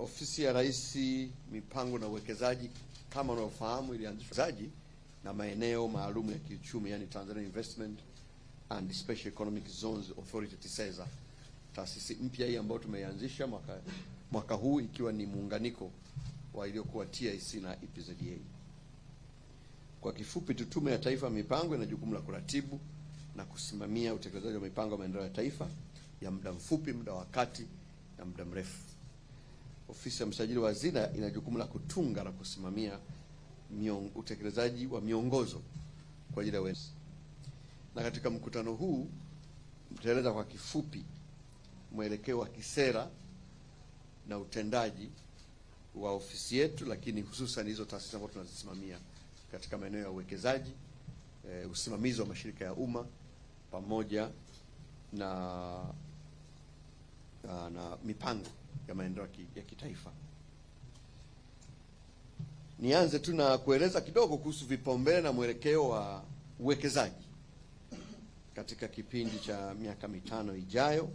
Ofisi ya Rais Mipango na Uwekezaji, kama unavyofahamu, ilianzishwa na maeneo maalum ya kiuchumi, yani Tanzania Investment and Special Economic Zones Authority TISEZA. Taasisi mpya hii ambayo tumeianzisha mwaka huu ikiwa ni muunganiko wa iliyokuwa TIC na EPZA. Kwa kifupi, Tume ya Taifa ya Mipango ina jukumu la kuratibu na kusimamia utekelezaji wa mipango ya maendeleo ya taifa ya muda mfupi, muda wa kati na muda mrefu. Ofisi ya Msajili wa Hazina ina jukumu la kutunga na kusimamia utekelezaji wa miongozo kwa ajili ya wenzi. Na katika mkutano huu mtaeleza kwa kifupi mwelekeo wa kisera na utendaji wa ofisi yetu, lakini hususan hizo taasisi ambazo tunazisimamia katika maeneo ya uwekezaji, usimamizi wa mashirika ya umma pamoja na mipango ya maendeleo ya kitaifa. Nianze tu na kueleza kidogo kuhusu vipaumbele na mwelekeo wa uwekezaji katika kipindi cha miaka mitano ijayo.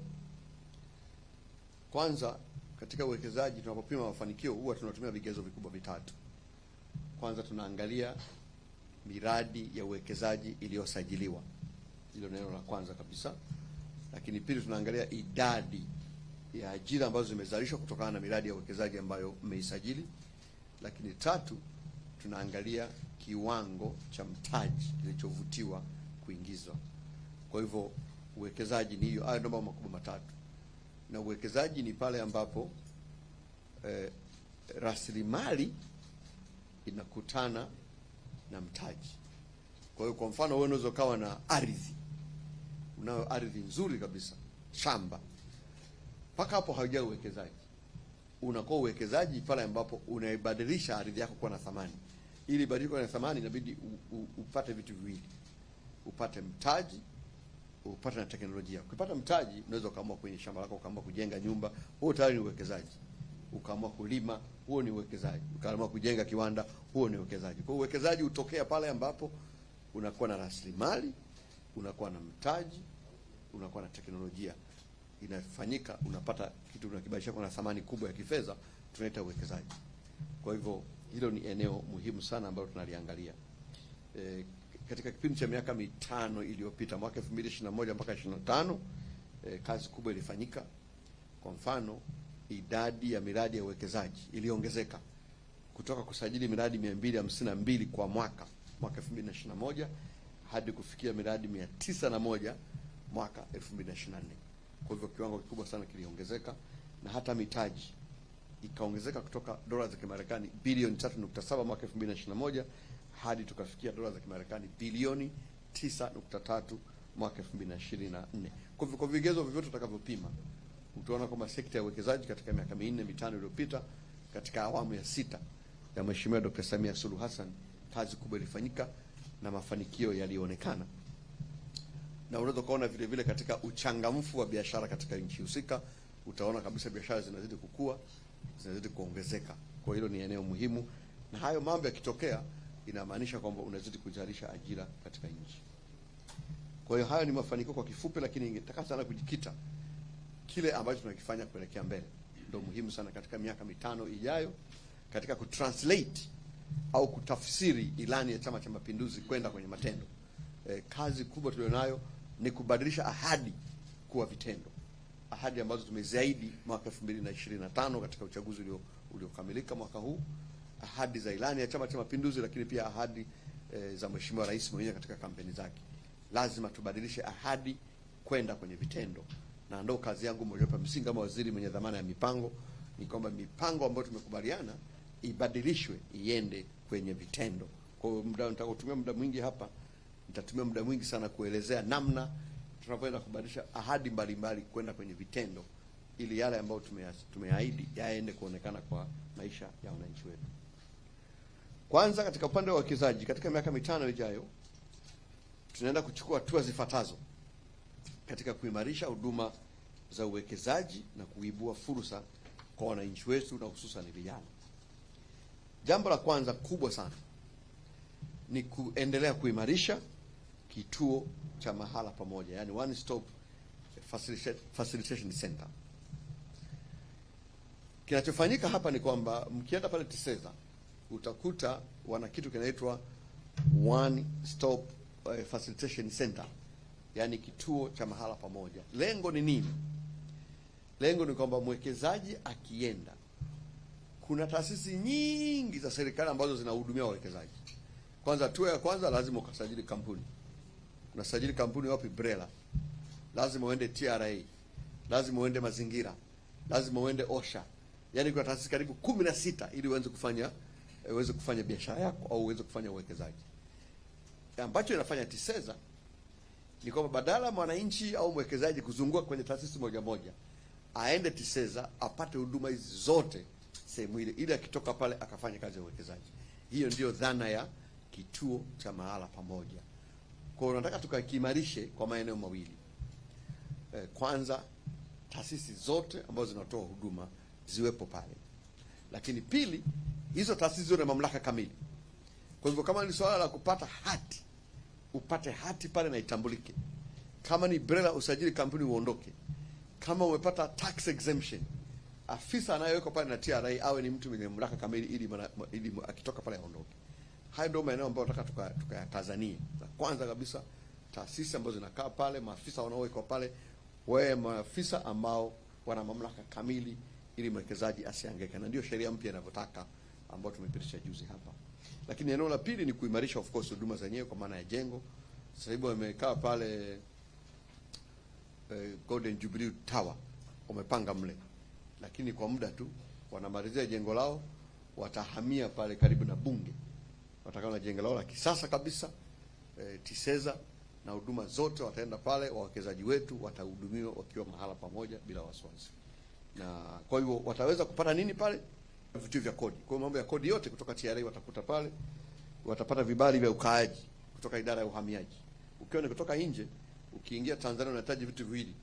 Kwanza, katika uwekezaji tunapopima mafanikio huwa tunatumia vigezo vikubwa vitatu. Kwanza tunaangalia miradi ya uwekezaji iliyosajiliwa. Hilo neno la kwanza kabisa. Lakini pili, tunaangalia idadi ya ajira ambazo zimezalishwa kutokana na miradi ya uwekezaji ambayo mmeisajili. Lakini tatu, tunaangalia kiwango cha mtaji kilichovutiwa kuingizwa. Kwa hivyo uwekezaji ni hiyo, hayo ndio mambo makubwa matatu. Na uwekezaji ni pale ambapo rasilimali inakutana na mtaji. Kwa hiyo kwa mfano, wewe unaweza kawa na ardhi, unayo ardhi nzuri kabisa, shamba. Mpaka hapo hauja uwekezaji. Unakuwa uwekezaji pale ambapo unaibadilisha ardhi yako kuwa na thamani. Ili ibadilike na thamani inabidi upate vitu viwili. Upate mtaji, upate na teknolojia. Ukipata mtaji, unaweza kaamua kwenye shamba lako, kaamua kujenga nyumba, huo tayari ni uwekezaji. Ukaamua kulima, huo ni uwekezaji. Ukaamua kujenga kiwanda, huo ni uwekezaji. Kwa hiyo uwekezaji utokea pale ambapo unakuwa na rasilimali, unakuwa na mtaji, unakuwa na teknolojia. Inafanyika, unapata kitu unakibadilisha kwa thamani kubwa ya kifedha, tunaita uwekezaji. Kwa hivyo hilo ni eneo muhimu sana ambalo tunaliangalia. Katika kipindi cha miaka mitano iliyopita, mwaka 2021 mpaka 2025, kazi kubwa ilifanyika. Kwa mfano, idadi ya miradi ya uwekezaji iliongezeka kutoka kusajili miradi 252 kwa mwaka 2021 hadi kufikia miradi 901 mwaka 2024. Kwa hivyo kiwango kikubwa sana kiliongezeka, na hata mitaji ikaongezeka kutoka dola za Kimarekani bilioni 3.7 mwaka 2021 hadi tukafikia dola za Kimarekani bilioni 9.3 mwaka 2024. Kwa hivyo kwa vigezo vyovyote tutakavyopima, utaona kwamba sekta ya uwekezaji katika miaka minne mitano iliyopita, katika awamu ya 6 ya Mheshimiwa Dr. Samia Suluhu Hassan, kazi kubwa ilifanyika na mafanikio yalionekana. Na unaweza kuona vile vile katika uchangamfu wa biashara katika nchi husika, utaona kabisa biashara zinazidi kukua, zinazidi kuongezeka. Kwa hilo ni eneo muhimu, na hayo mambo yakitokea inamaanisha kwamba unazidi kuzalisha ajira katika nchi. Kwa hiyo hayo ni mafanikio kwa kifupi, lakini ningetaka sana kujikita kile ambacho tunakifanya kuelekea mbele. Ndio muhimu sana katika miaka mitano ijayo katika kutranslate au kutafsiri ilani ya Chama cha Mapinduzi kwenda kwenye matendo. Kazi kubwa tulionayo ni kubadilisha ahadi kuwa vitendo. Ahadi ambazo tumeziahidi mwaka 2025 katika uchaguzi uliokamilika mwaka huu, ahadi za ilani ya Chama cha Mapinduzi, lakini pia ahadi za Mheshimiwa Rais mwenyewe katika kampeni zake. Lazima tubadilishe ahadi kwenda kwenye vitendo, na ndio kazi yangu moja hapa msingi kama waziri mwenye dhamana ya mipango, ni kwamba mipango ambayo tumekubaliana ibadilishwe iende kwenye vitendo. Kwa hiyo nitakutumia muda mwingi hapa, nitatumia muda mwingi sana kuelezea namna tunavyoenda kubadilisha ahadi mbalimbali kwenda kwenye vitendo, ili yale ambayo tumeahidi yaende kuonekana kwa maisha ya wananchi wetu. Kwanza, katika upande wa uwekezaji, katika miaka mitano ijayo tunaenda kuchukua hatua zifuatazo katika kuimarisha huduma za uwekezaji na kuibua fursa kwa wananchi wetu na hususan vijana. Jambo la kwanza kubwa sana ni kuendelea kuimarisha kituo cha mahala pamoja, yani one stop facilitation center. Kinachofanyika hapa ni kwamba mkienda pale TISEZA utakuta wana kitu kinaitwa one stop facilitation center, yani kituo cha mahala pamoja. Lengo ni nini? Lengo ni kwamba mwekezaji akienda, kuna taasisi nyingi za serikali ambazo zinahudumia wawekezaji. Kwanza, hatua ya kwanza lazima ukasajili kampuni. Unasajili kampuni wapi? BRELA. Lazima uende TRA, lazima uende mazingira, lazima uende OSHA. Yaani kuna taasisi karibu 16 ili uweze kufanya biashara yako au uweze kufanya uwekezaji. Ambacho inafanya TISEZA ni kwamba badala mwananchi au mwekezaji kuzunguka kwenye taasisi moja moja, aende TISEZA apate huduma hizi zote sehemu ile, ili akitoka pale akafanya kazi ya uwekezaji. Hiyo ndio dhana ya kituo cha mahala pamoja. Kwa hiyo nataka tukakiimarishe kwa maeneo mawili. Kwanza, taasisi zote ambazo zinatoa huduma ziwepo pale. Lakini pili, hizo taasisi ziwe na mamlaka kamili. Kwa hivyo kama ni swala la kupata hati, upate hati pale na itambulike. Kama ni BRELA, usajili kampuni uondoke. Kama umepata tax exemption, afisa anayewekwa pale na TRA awe ni mtu mwenye mamlaka kamili ili akitoka pale aondoke. Hayo ndio maeneo ambayo nataka tukayatazanie. Kwanza kabisa, taasisi ambazo zinakaa pale, maafisa wanaowekwa pale, wawe maafisa ambao wana mamlaka kamili ili mwekezaji asihangaike. Na ndio sheria mpya inavyotaka ambayo tumepitisha juzi hapa. Lakini eneo la pili ni kuimarisha of course huduma zenyewe kwa maana ya jengo. Sasa hivi wamekaa pale Golden Jubilee Tower, wamepanga mle. Lakini kwa muda tu wanamalizia jengo lao, watahamia pale karibu na Bunge. Watakaa na jengo lao la kisasa kabisa, TISEZA na huduma zote wataenda pale, wawekezaji wetu watahudumiwa wakiwa mahala pamoja bila wasiwasi. Na kwa hivyo wataweza kupata nini pale? Vituo vya kodi. Kwa mambo ya kodi yote kutoka TRA watakuta pale. Watapata vibali vya ukaaji kutoka idara ya uhamiaji. Ukiwa ni kutoka nje, ukiingia Tanzania unahitaji vitu viwili.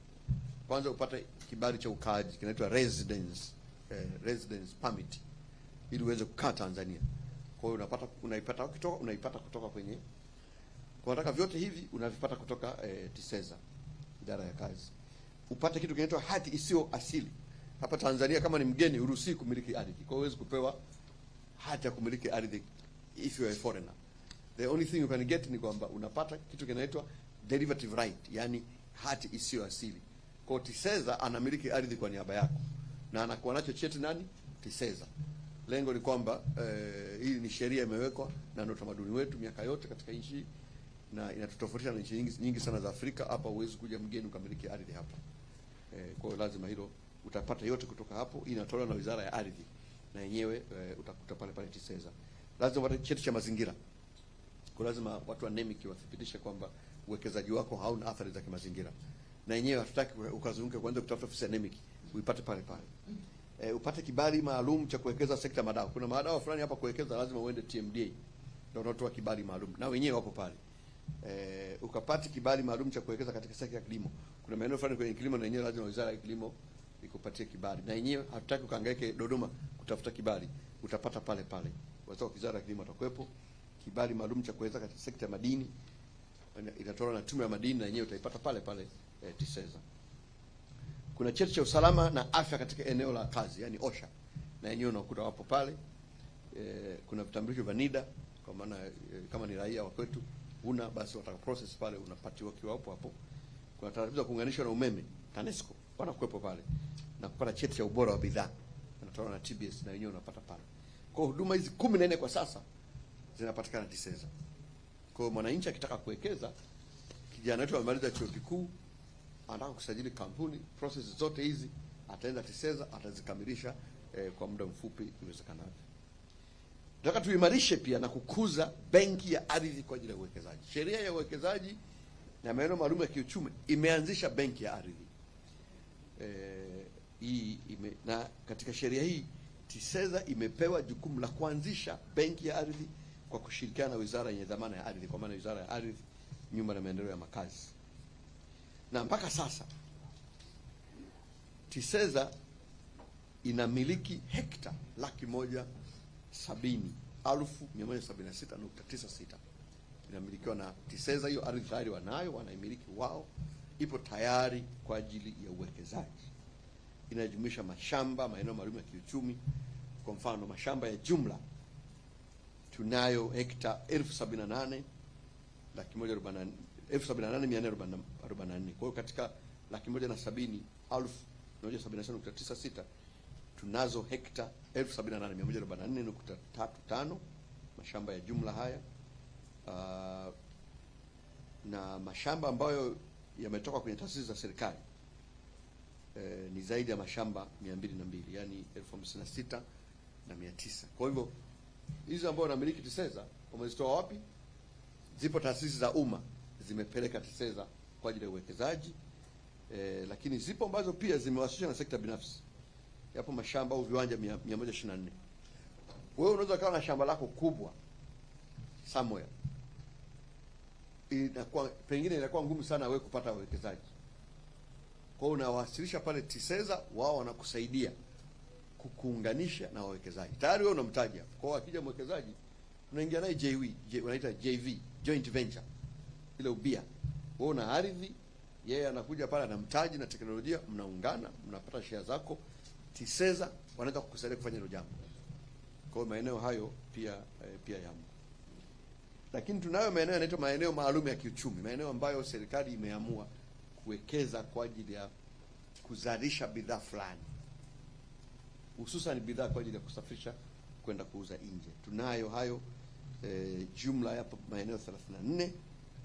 Kwanza upate kibali cha ukaaji kinaitwa residence permit ili uweze kukaa Tanzania. Kwa hiyo unaipata kutoka kwenye, kwa nataka vyote hivi unavipata kutoka TISEZA, idara ya kazi. Upate kitu kinaitwa hati isiyo asili. Hapa Tanzania kama ni mgeni uruhusi kumiliki ardhi. Kwa hiyo huwezi kupewa hati ya kumiliki ardhi if you are a foreigner. The only thing you can get ni kwamba unapata kitu kinaitwa derivative right, yani hati isiyo asili. Kwa TISEZA anamiliki ardhi kwa niaba yako na anakuwa nacho cheti nani? TISEZA. Lengo ni kwamba hii ni sheria imewekwa na ndio utamaduni wetu miaka yote katika nchi, na inatutofautisha na nchi nyingi sana za Afrika. Hapa huwezi kuja mgeni ukamiliki ardhi hapa. Kwa hiyo lazima hilo utapata yote kutoka hapo. Inatolewa na Wizara ya Ardhi na yenyewe utakuta pale pale TISEZA. Lazima upate cheti cha mazingira. Kwa lazima watu wa NEMIC wathibitishe kwamba uwekezaji wako hauna athari za kimazingira. Na yenyewe hatutaki ukazunguke kwanza kutafuta ofisi ya NEMIC, uipate pale pale. Upate kibali maalum cha kuwekeza sekta madawa. Kuna madawa fulani hapa kuwekeza lazima uende TMDA. Ndio unatoa kibali maalum. Na wenyewe wapo pale. Ukapata kibali maalum cha kuwekeza katika sekta ya kilimo. Kuna maeneo fulani kwenye kilimo na yenyewe lazima Wizara ya Kilimo ikupatie kibali. Na yenyewe hatutaki ukahangaike Dodoma kutafuta kibali. Utapata pale pale. Wizara ya Kilimo atakuwepo. Kibali maalum cha kuwekeza katika sekta ya madini inatolewa na Tume ya Madini na yenyewe utaipata pale pale TISEZA. Kuna cheti cha usalama na afya katika eneo la kazi, yani OSHA. Na yenyewe unakuta wapo pale. Kuna vitambulisho vya NIDA kwa maana kama ni raia wa kwetu una basi wataka process pale unapatiwa kiwa hapo. Kuna taratibu za kuunganishwa na umeme, TANESCO wanakuwepo pale. Na kupata cheti cha ubora wa bidhaa inatolewa na TBS na yenyewe unapata pale. Kwa huduma hizi 14 kwa sasa zinapatikana TISEZA. Kwa mwananchi akitaka kuwekeza, kijana wetu amemaliza chuo kikuu, anataka kusajili kampuni, process zote hizi ataenda TISEZA, atazikamilisha kwa muda mfupi iwezekanavyo. Nataka tuimarishe pia na kukuza benki ya ardhi kwa ajili ya uwekezaji. Sheria ya uwekezaji na maeneo maalum ya kiuchumi imeanzisha benki ya ardhi. Na katika sheria hii TISEZA imepewa jukumu la kuanzisha benki ya ardhi kwa kushirikiana na wizara yenye dhamana ya ardhi, kwa maana Wizara ya Ardhi, Nyumba na Maendeleo ya Makazi. Na mpaka sasa TISEZA inamiliki hekta 170,176.96 inamilikiwa na TISEZA. Hiyo ardhi tayari wanayo, wanaimiliki wao, ipo tayari kwa ajili ya uwekezaji. inajumuisha mashamba, maeneo maalum ya kiuchumi. Kwa mfano mashamba ya jumla tunayo hekta 78,444. Kwa hiyo katika 170,176 tunazo hekta 78,144.35 mashamba ya jumla haya. Na mashamba ambayo yametoka kwenye taasisi za serikali ni zaidi ya mashamba 202, yani 56,900. Kwa hivyo hizo ambao wanamiliki TISEZA wamezitoa wapi? Zipo taasisi za umma zimepeleka TISEZA kwa ajili ya uwekezaji, lakini zipo ambazo pia zimewasishwa na sekta binafsi. Yapo mashamba au viwanja 124. Wewe unaweza kuwa na shamba lako kubwa somewhere, pengine inakuwa ngumu sana wewe kupata wawekezaji. Kwa hiyo unawasilisha pale TISEZA, wao wanakusaidia kukuunganisha na wawekezaji. Tayari wewe unamtaja. Kwa hiyo akija mwekezaji unaingia naye wanaita JV, joint venture, ile ubia. Wewe una ardhi, yeye anakuja pale na mtaji na teknolojia, mnaungana, mnapata share zako. TISEZA wanaweza kukusaidia kufanya hilo jambo. Kwa hiyo maeneo hayo pia yamo. Lakini tunayo maeneo yanaitwa maeneo maalum ya kiuchumi, maeneo ambayo serikali imeamua kuwekeza kwa ajili ya kuzalisha bidhaa fulani, hususan bidhaa kwa ajili ya kusafirisha kwenda kuuza nje. Tunayo hayo jumla ya maeneo 34,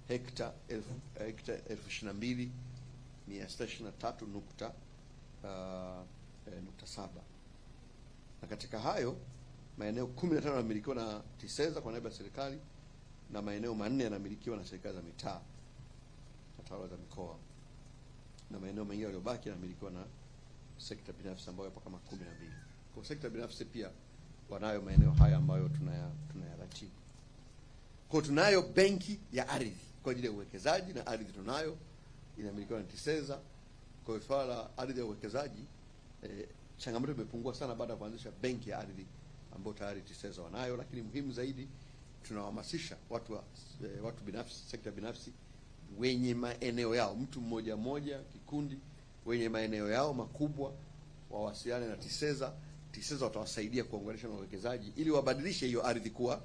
hekta 22,623.7. Na katika hayo maeneo 15 yanamilikiwa na TISEZA kwa niaba ya serikali, na maeneo 4 yanamilikiwa na serikali za mitaa na tawala za mikoa, na maeneo mengine yaliyobaki yanamilikiwa na sekta binafsi ambayo yapo kama 12. Kwa sekta binafsi pia wanayo maeneo haya ambayo tunayaratibu. Kwa tunayo benki ya ardhi kwa ajili ya uwekezaji, na ardhi tunayo inamilikiwa na TISEZA. Kwa hiyo swala la ardhi ya uwekezaji, changamoto imepungua sana baada ya kuanzisha benki ya ardhi ambayo tayari TISEZA wanayo. Lakini muhimu zaidi, tunawahamasisha watu binafsi, sekta binafsi wenye maeneo yao, mtu mmoja mmoja, kikundi, wenye maeneo yao makubwa wawasiliane na TISEZA. TISEZA watawasaidia kuunganisha na wawekezaji ili wabadilishe hiyo ardhi kuwa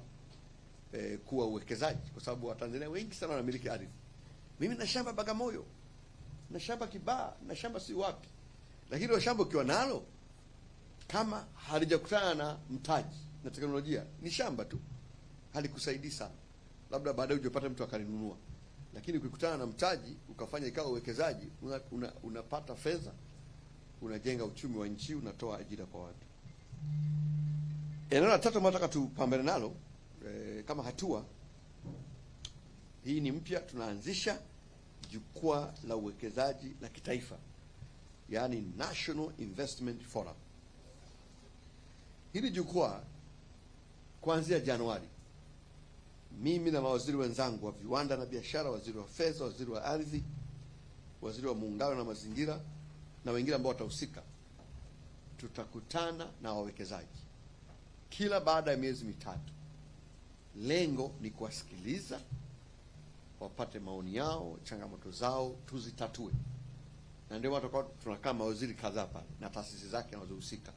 uwekezaji, kwa sababu Watanzania wengi sana wanamiliki ardhi. Mimi na shamba Bagamoyo, na shamba Kibaha, na shamba si wapi, lakini ile shamba ukiwa nalo kama halijakutana na mtaji na teknolojia, ni shamba tu, halikusaidii sana. Labda baadaye ujapata mtu akalinunua, lakini ukikutana na mtaji ukafanya ikawa uwekezaji, unapata fedha, unajenga uchumi wa nchi, unatoa ajira kwa watu. Eneo la tatu nataka tupambane nalo kama hatua hii ni mpya, tunaanzisha jukwaa la uwekezaji la kitaifa, yani National Investment Forum. Hili jukwaa kuanzia Januari, mimi na mawaziri wenzangu wa viwanda na biashara, waziri wa fedha, waziri wa ardhi, waziri wa muungano na mazingira, na wengine ambao watahusika, tutakutana na wawekezaji kila baada ya miezi mitatu. Lengo ni kuwasikiliza, wapate maoni yao, changamoto zao, tuzitatue. Na ndio watu tunakaa mawaziri kadhaa pale na taasisi zake zinazohusika.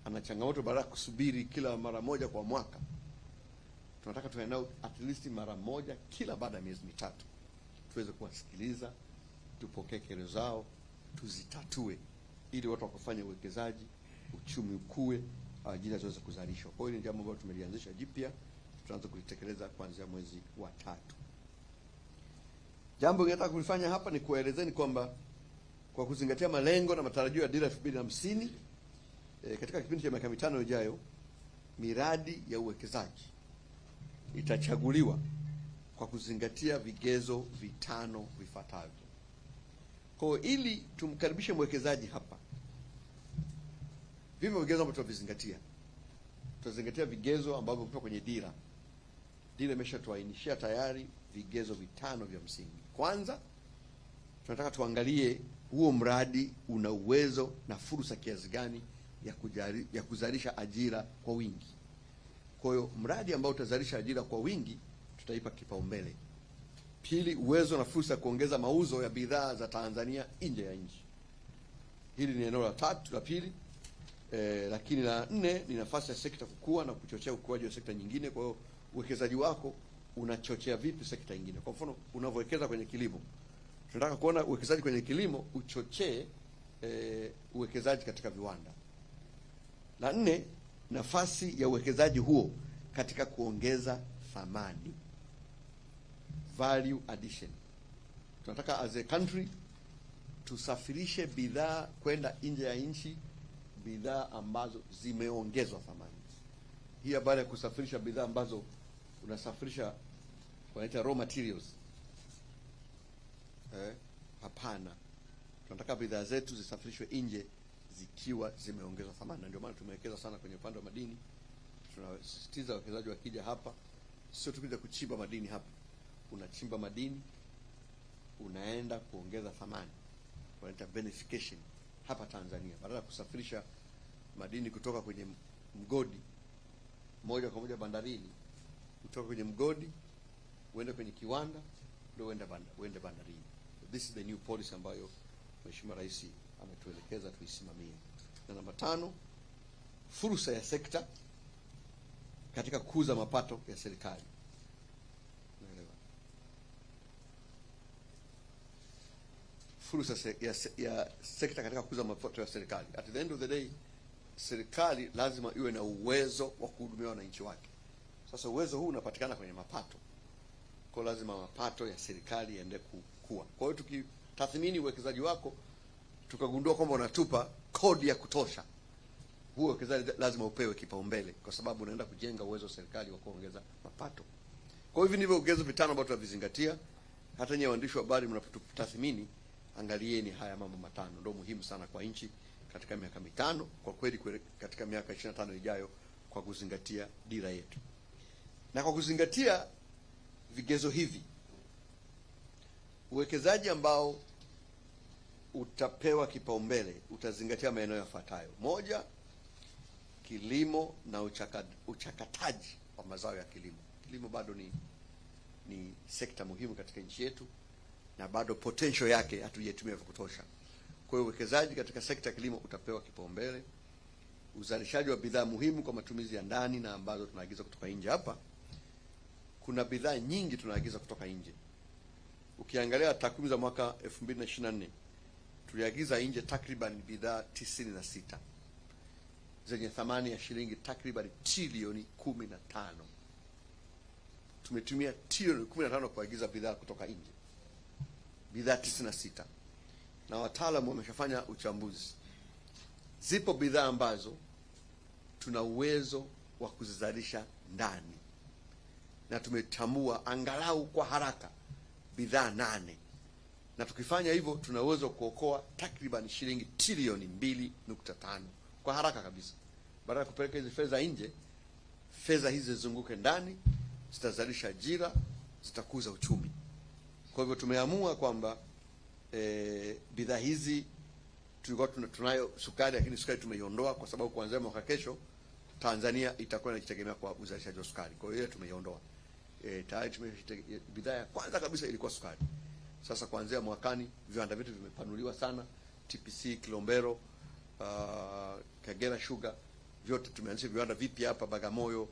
Ana changamoto baada ya kusubiri kila mara moja kwa mwaka. Tunataka tuwe nao at least mara moja kila baada ya miezi mitatu, tuweze kuwasikiliza, tupokee kero zao, tuzitatue, ili watu wakafanye uwekezaji, uchumi ukue, ajira ziweze kuzalishwa. Kwa hiyo ni jambo ambalo tumelianzisha jipya, tutaanza kulitekeleza kuanzia mwezi wa 3. Jambo ningetaka kulifanya hapa ni kuelezeni kwamba kwa kuzingatia malengo na matarajio ya dira 2050, katika kipindi cha miaka 5 ijayo, miradi ya uwekezaji itachaguliwa kwa kuzingatia vigezo 5 vifuatavyo. Kwa hiyo ili tumkaribishe mwekezaji hapa, vivyo vigezo ambavyo tutavizingatia. Tutazingatia vigezo ambavyo vipo kwenye dira. Dira imeshatuainishia tayari vigezo 5 vya msingi. Kwanza, tunataka tuangalie huo mradi una uwezo na fursa kiasi gani ya kuzalisha ajira kwa wingi. Kwa hiyo mradi ambao utazalisha ajira kwa wingi tutaipa kipaumbele. Pili, uwezo na fursa ya kuongeza mauzo ya bidhaa za Tanzania nje ya nchi. Hili ni eneo la pili. Lakini la nne ni nafasi ya sekta kukua na kuchochea ukuaji wa sekta nyingine. Kwa hiyo uwekezaji wako unachochea vipi sekta nyingine? Kwa mfano, unavyowekeza kwenye kilimo, tunataka kuona uwekezaji kwenye kilimo uchochee uwekezaji katika viwanda. La nne, nafasi ya uwekezaji huo katika kuongeza thamani, value addition. Tunataka as a country tusafirishe bidhaa kwenda nje ya nchi, bidhaa ambazo zimeongezwa thamani. Hii habari ya kusafirisha bidhaa ambazo unasafirisha wanaita raw materials, hapana. Tunataka bidhaa zetu zisafirishwe nje zikiwa zimeongezwa thamani, na ndio maana tumewekeza sana kwenye upande wa madini. Tunasisitiza wawekezaji wakija hapa, sio tukija kuchimba madini hapa. Unachimba madini, unaenda kuongeza thamani, wanaita benefication hapa Tanzania, badala ya kusafirisha madini kutoka kwenye mgodi moja kwa moja bandarini, kutoka kwenye mgodi uende kwenye kiwanda ndio uende bandarini. This is the new policy ambayo Mheshimiwa Rais ametuelekeza tuisimamie. Na namba 5, fursa ya sekta katika kukuza mapato ya serikali. Unaelewa? Fursa ya sekta katika kukuza mapato ya serikali. At the end of the day, serikali lazima iwe na uwezo wa kuhudumia wananchi wake. Sasa uwezo huu unapatikana kwenye mapato. Kwa lazima mapato ya serikali yaende kukua. Kwa hiyo tukitathmini uwekezaji wako, tukagundua kwamba unatupa kodi ya kutosha, huo uwekezaji lazima upewe kipaumbele, kwa sababu unaenda kujenga uwezo wa serikali wa kuongeza mapato. Kwa hivyo ndivyo vigezo vitano ambavyo tunavizingatia. Hata nyinyi waandishi wa habari mnapotathmini, angalieni haya mambo matano, ndio muhimu sana kwa nchi katika miaka mitano, kwa kweli katika miaka 25 ijayo, kwa kuzingatia dira yetu. Na kwa kuzingatia vigezo hivi, uwekezaji ambao utapewa kipaumbele utazingatia maeneo yafuatayo. 1, kilimo na uchakataji wa mazao ya kilimo. Kilimo bado ni sekta muhimu katika nchi yetu, na bado potential yake hatujaitumia vya kutosha. Kwa hiyo uwekezaji katika sekta ya kilimo utapewa kipaumbele. Uzalishaji wa bidhaa muhimu kwa matumizi ya ndani na ambazo tunaagiza kutoka nje. Hapa kuna bidhaa nyingi tunaagiza kutoka nje. Ukiangalia takwimu za mwaka 2024, tuliagiza nje takriban bidhaa 96 zenye thamani ya shilingi takriban trilioni 15. Tumetumia trilioni 15 kuagiza bidhaa kutoka nje, bidhaa 96, na wataalamu wameshafanya uchambuzi. Zipo bidhaa ambazo tuna uwezo wa kuzizalisha ndani, na tumetambua angalau kwa haraka bidhaa 8, na tukifanya hivyo tuna uwezo kuokoa takriban shilingi trilioni 2.5 kwa haraka kabisa. Badala ya kupeleka hizi fedha nje, fedha hizi zizunguke ndani, zitazalisha ajira, zitakuza uchumi. Kwa hivyo tumeamua kwamba bidhaa hizi, tulikuwa tunayo sukari, lakini sukari tumeiondoa kwa sababu kuanzia mwaka kesho Tanzania itakuwa inajitegemea kwa uzalishaji wa sukari. Kwa hiyo tumeiondoa. Tayari bidhaa ya kwanza kabisa ilikuwa sukari. Sasa kuanzia mwakani viwanda vyetu vimepanuliwa sana. TPC Kilombero, Kagera Sugar, vyote tumeanzisha viwanda vipya hapa Bagamoyo,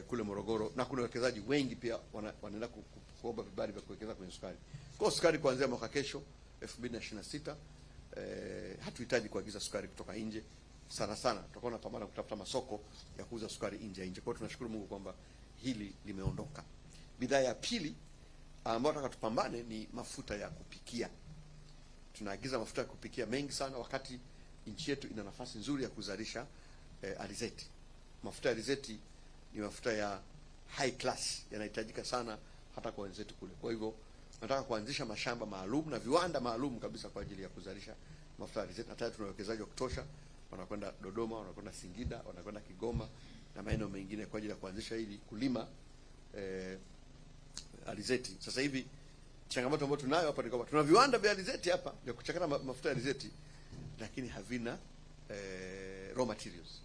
kule Morogoro, na kuna wawekezaji wengi pia wanaenda kuomba vibali vya kuwekeza kwenye sukari. Kwa sukari kuanzia mwaka kesho 2026 hatuhitaji kuagiza sukari kutoka nje. Sana tutakuwa tunapambana kutafuta masoko ya kuuza sukari nje. Kwa hiyo tunashukuru Mungu kwamba hili limeondoka. Bidhaa ya pili ambayo tunataka tupambane ni mafuta ya kupikia. Tunaagiza mafuta ya kupikia mengi sana, wakati nchi yetu ina nafasi nzuri ya kuzalisha alizeti. Mafuta ya alizeti ni mafuta ya high class, yanahitajika sana hata kwa wenzetu kule. Kwa hivyo nataka kuanzisha mashamba maalum na viwanda maalum kabisa kwa ajili ya kuzalisha mafuta ya alizeti. Na tayari tuna wawekezaji wa kutosha, wanakwenda Dodoma, wanakwenda Singida, wanakwenda Kigoma na maeneo mengine kwa ajili ya kuanzisha ili kulima alizeti. Sasa hivi changamoto ambayo tunayo hapa ni kwamba tuna viwanda vya alizeti hapa vya kuchakata mafuta ya alizeti, lakini havina raw materials,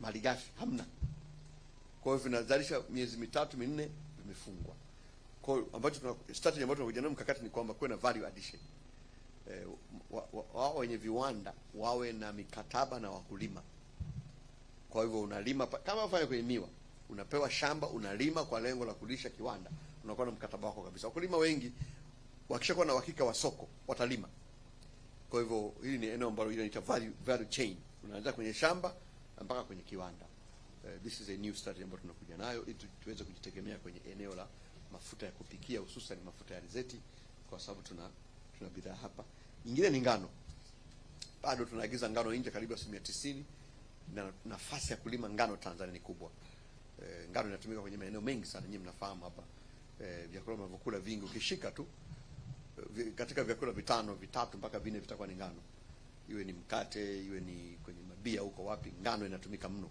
malighafi hamna. Kwa hiyo vinazalisha miezi 3-4 vimefungwa. Kwa hiyo ambacho strategy ambayo tunakuja nayo mkakati ni kwamba kuwe na value addition. wao wenye viwanda wawe na mikataba na wakulima. Kwa hivyo unalima kama ufanye kwenye miwa, unapewa shamba, unalima kwa lengo la kulisha kiwanda, unakuwa na mkataba wako kabisa. Wakulima wengi wakishakuwa na uhakika wa soko watalima. Kwa hivyo hili ni eneo ambalo inaitwa value chain, unaanza kwenye shamba mpaka kwenye kiwanda. This is a new strategy ambayo tunakuja nayo ili tuweze kujitegemea kwenye eneo la mafuta ya kupikia, hususan mafuta ya alizeti, kwa sababu tuna bidhaa hapa. Nyingine ni ngano. Bado tunaagiza ngano nje karibu 90%, na nafasi ya kulima ngano Tanzania ni kubwa. Ngano inatumika kwenye maeneo mengi sana, nyinyi mnafahamu hapa. Vyakula mnavyokula vingi, ukishika tu katika vyakula vitatu mpaka 4 vitakuwa ni ngano. Iwe ni mkate, iwe ni kwenye mabia huko wapi, ngano inatumika mno.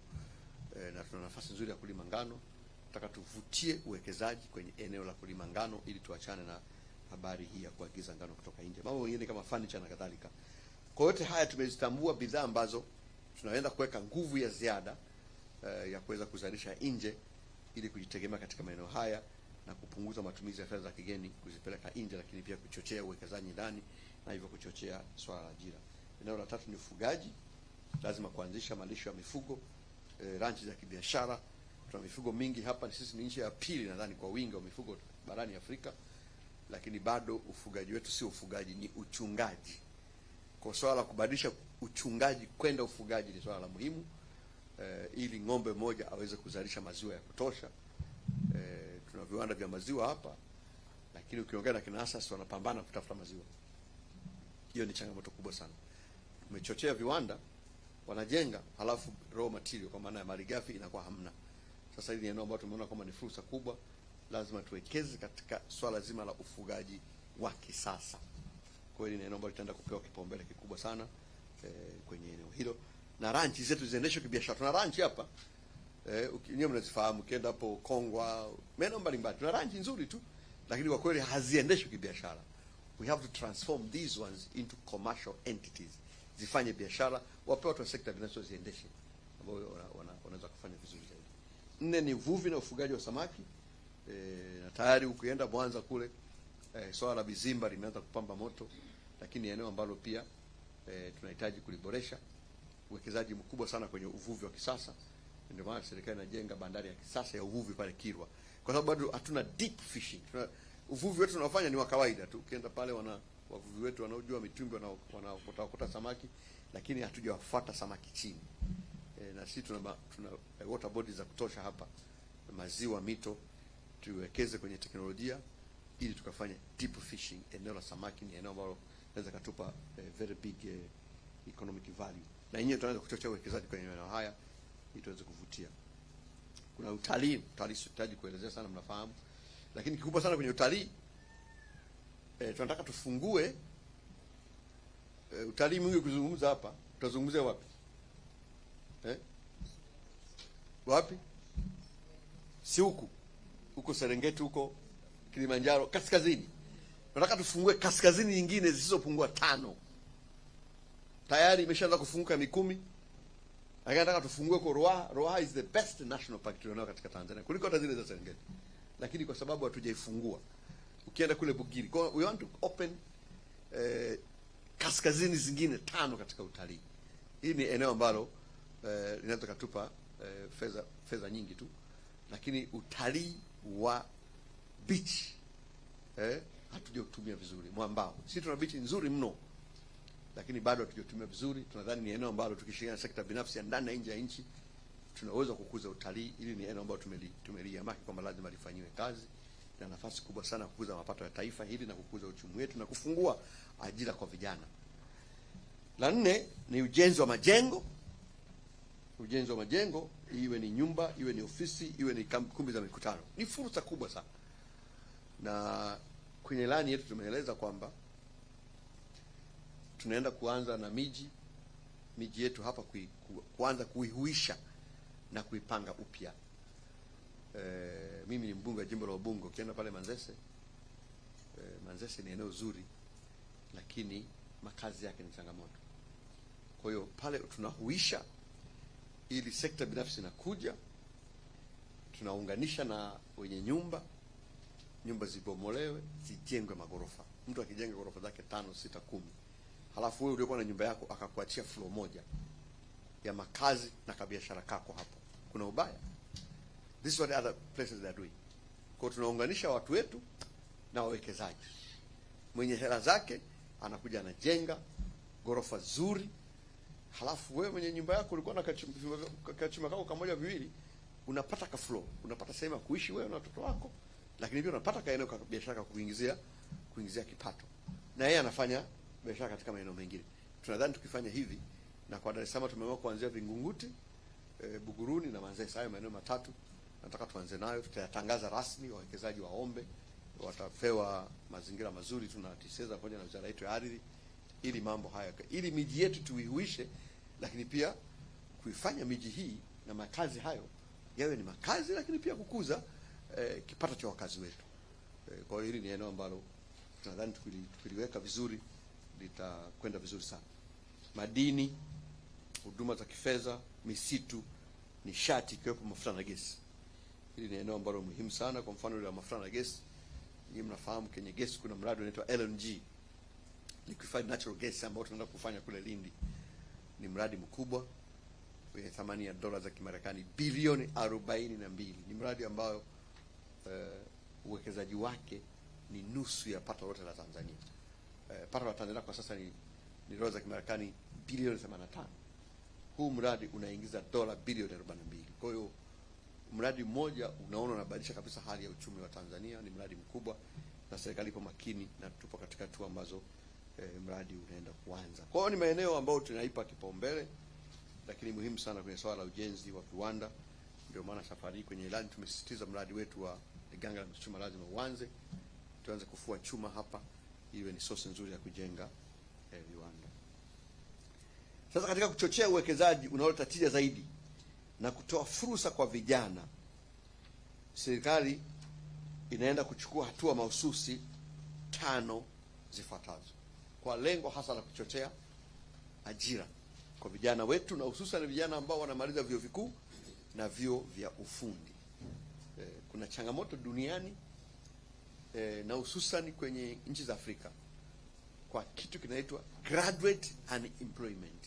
Na tuna nafasi nzuri ya kulima ngano. Nataka tuvutie uwekezaji kwenye eneo la kulima ngano ili tuachane na habari hii ya kuagiza ngano kutoka nje. Mambo mengine kama furniture na kadhalika. Kwa yote haya tumezitambua bidhaa ambazo tunaenda kuweka nguvu ya ziada ya kuweza kuzalisha nje ili kujitegemea katika maeneo haya na kupunguza matumizi ya fedha za kigeni kuzipeleka nje, lakini pia kuchochea uwekezaji ndani na hivyo kuchochea swala la ajira. Eneo la tatu ni ufugaji. Lazima kuanzisha malisho ya mifugo, ranchi za kibiashara. Tuna mifugo mingi hapa, sisi ni nchi ya pili nadhani kwa wingi wa mifugo barani Afrika, lakini bado ufugaji wetu sio ufugaji, ni uchungaji. Kwa swala la kubadilisha uchungaji kwenda ufugaji ni swala la muhimu, ili ng'ombe moja aweze kuzalisha maziwa ya kutosha. Tuna viwanda vya maziwa hapa, lakini ukiongea na kina Asas wanapambana kutafuta maziwa. Hiyo ni changamoto kubwa sana. Tumechochea viwanda, wanajenga, halafu raw material kwa maana ya malighafi inakuwa hamna. Sasa hili ni eneo ambalo tumeona kama ni fursa kubwa, lazima tuwekeze katika swala zima la ufugaji wa kisasa. Kwa hiyo ni eneo ambalo litaenda kupewa kipaumbele kikubwa sana kwenye eneo hilo. Na ranchi zetu ziendeshwe kibiashara. Tuna ranchi hapa. Nyinyi mnazifahamu, ukienda hapo Kongwa, maeneo mbalimbali. Tuna ranchi nzuri tu, lakini kwa kweli haziendeshwi kibiashara. We have to transform these ones into commercial entities. Zifanye biashara, wape watu wa sekta binafsi ziendeshe, ambao wanaweza kufanya vizuri zaidi. 4 ni uvuvi na ufugaji wa samaki. Na tayari ukienda Mwanza kule, swala la vizimba limeanza kupamba moto, lakini eneo ambalo pia tunahitaji kuliboresha. Uwekezaji mkubwa sana kwenye uvuvi wa kisasa. Ndio maana serikali inajenga bandari ya kisasa ya uvuvi pale Kilwa. Kwa sababu bado hatuna deep fishing. Uvuvi wetu tunafanya ni wa kawaida tu. Ukienda pale wavuvi wetu wanaojua mitumbwi wanaokota samaki, lakini hatujawafuata samaki chini. Na sisi tuna water bodies za kutosha hapa, maziwa, mito. Tuwekeze kwenye teknolojia ili tukafanye deep fishing. Eneo la samaki ni eneo ambalo linaweza kutupa very big economic value. Na yenyewe tunaweza kuchochea uwekezaji kwenye maeneo haya ili tuweze kuvutia. Kuna utalii sitaji kuelezea sana, mnafahamu. Lakini kikubwa sana kwenye utalii, tunataka tufungue utalii mwingi kuzungumza hapa. Tutazungumzia wapi? Wapi? Si huko Serengeti, huko Kilimanjaro kaskazini. Tunataka tufungue kaskazini nyingine zisizopungua 5. Tayari imeshaanza kufunguka Mikumi. Lakini nataka tufungue kwa Ruaha. Ruaha is the best national park tulionao katika Tanzania kuliko hata zile za Serengeti. Lakini kwa sababu hatujaifungua, ukienda kule Bugiri, we want to open kaskazini zingine 5 katika utalii. Hii ni eneo ambalo linaweza kutupa fedha nyingi tu, lakini utalii wa beach hatujatumia vizuri. Mwambao, sisi tuna beach nzuri mno, lakini bado hatujatumia vizuri. Tunadhani ni eneo ambalo tukishirikiana na sekta binafsi ya ndani na nje ya nchi tunaweza kukuza utalii. Ili ni eneo ambalo tumeliamaki kwamba lazima lifanyiwe kazi, na nafasi kubwa sana kukuza mapato ya taifa hili na kukuza uchumi wetu na kufungua ajira kwa vijana. La 4 ni ujenzi wa majengo. Ujenzi wa majengo, iwe ni nyumba, iwe ni ofisi, iwe ni kumbi za mikutano. Ni fursa kubwa sana. Na kwenye ilani yetu tumeeleza kwamba tunaenda kuanza na miji yetu hapa kuanza kuihuisha na kuipanga upya. Mimi ni mbunge wa jimbo la Ubungo. Ukienda pale Manzese, Manzese ni eneo zuri, lakini makazi yake ni changamoto. Kwa hiyo pale tunahuisha ili sekta binafsi inakuja, tunaunganisha na wenye nyumba zibomolewe, zijengwe magorofa. Mtu akijenga gorofa zake 5, 6, 10 halafu wewe uliokuwa na nyumba yako akakuachia floor moja ya makazi na kabiashara kako hapo, kuna ubaya? This is what other places they are doing. Kwa tunaunganisha watu wetu na wawekezaji. Mwenye hela zake anakuja anajenga ghorofa zuri, halafu wewe mwenye nyumba yako ulikuwa na kachumba kako kamoja viwili, unapata ka floor, unapata sehemu ya kuishi wewe na watoto wako, lakini pia unapata kaeneo ka biashara kuingizia kipato, na yeye anafanya biashara katika maeneo mengine. Tunadhani tukifanya hivi, na kwa Dar es Salaam tumeamua kuanzia Vingunguti, Buguruni na Manzese, hayo maeneo matatu nataka tuanze nayo. Tutayatangaza rasmi, wawekezaji waombe, watapewa mazingira mazuri, tunatiseza pamoja na wizara yetu ya ardhi, ili mambo haya, ili miji yetu tuihuishe, lakini pia kuifanya miji hii na makazi hayo yawe ni makazi, lakini pia kukuza kipato cha wakazi wetu. Kwa hiyo hili ni eneo ambalo tunadhani tukiliweka vizuri litakwenda vizuri sana. Madini, huduma za kifedha, misitu, nishati ikiwepo mafuta na gesi. Hili ni eneo ambalo muhimu sana. Kwa mfano ile ya mafuta na gesi, nyinyi mnafahamu kwenye gesi kuna mradi unaitwa LNG, liquefied natural gas, ambao tunaenda kufanya kule Lindi. Ni mradi mkubwa wenye thamani ya dola za Kimarekani bilioni 42. Ni mradi ambao uwekezaji wake ni nusu ya pato lote la Tanzania. Pato la Tanzania kwa sasa ni dola za Kimarekani bilioni 85. Huu mradi unaingiza dola bilioni 42. Kwa hiyo mradi mmoja unaona unabadilisha kabisa hali ya uchumi wa Tanzania. Ni mradi mkubwa na serikali ipo makini, na tupo katika hatua ambazo mradi unaenda kuanza. Kwa hiyo ni maeneo ambayo tunaipa kipaumbele, lakini muhimu sana kwenye swala la ujenzi wa viwanda. Ndio maana safari hii kwenye ilani tumesisitiza mradi wetu wa Liganga la Mchuchuma lazima uanze, tuanze kufua chuma hapa, iwe ni source nzuri ya kujenga viwanda. Sasa katika kuchochea uwekezaji unaoleta tija zaidi na kutoa fursa kwa vijana, serikali inaenda kuchukua hatua mahususi 5 zifuatazo kwa lengo hasa la kuchochea ajira kwa vijana wetu, na hususan vijana ambao wanamaliza vyuo vikuu na vyuo vya ufundi. Kuna changamoto duniani na hususan kwenye nchi za Afrika kwa kitu kinaitwa graduate unemployment,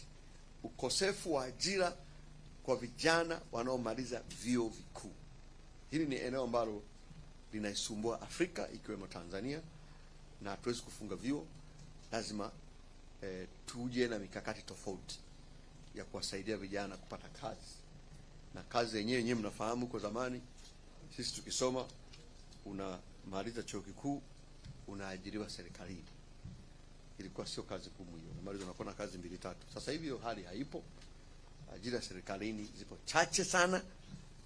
ukosefu wa ajira kwa vijana wanaomaliza vyuo vikuu. Hili ni eneo ambalo linaisumbua Afrika ikiwemo Tanzania, na hatuwezi kufunga vyuo. Lazima tuje na mikakati tofauti ya kuwasaidia vijana kupata kazi, na kazi yenyewe mnafahamu kwa zamani sisi tukisoma, unamaliza chuo kikuu unaajiriwa serikalini. Ilikuwa sio kazi kubwa hiyo, unamaliza unakuwa na kazi 2-3. Sasa hivi hiyo hali haipo. Ajira serikalini zipo chache sana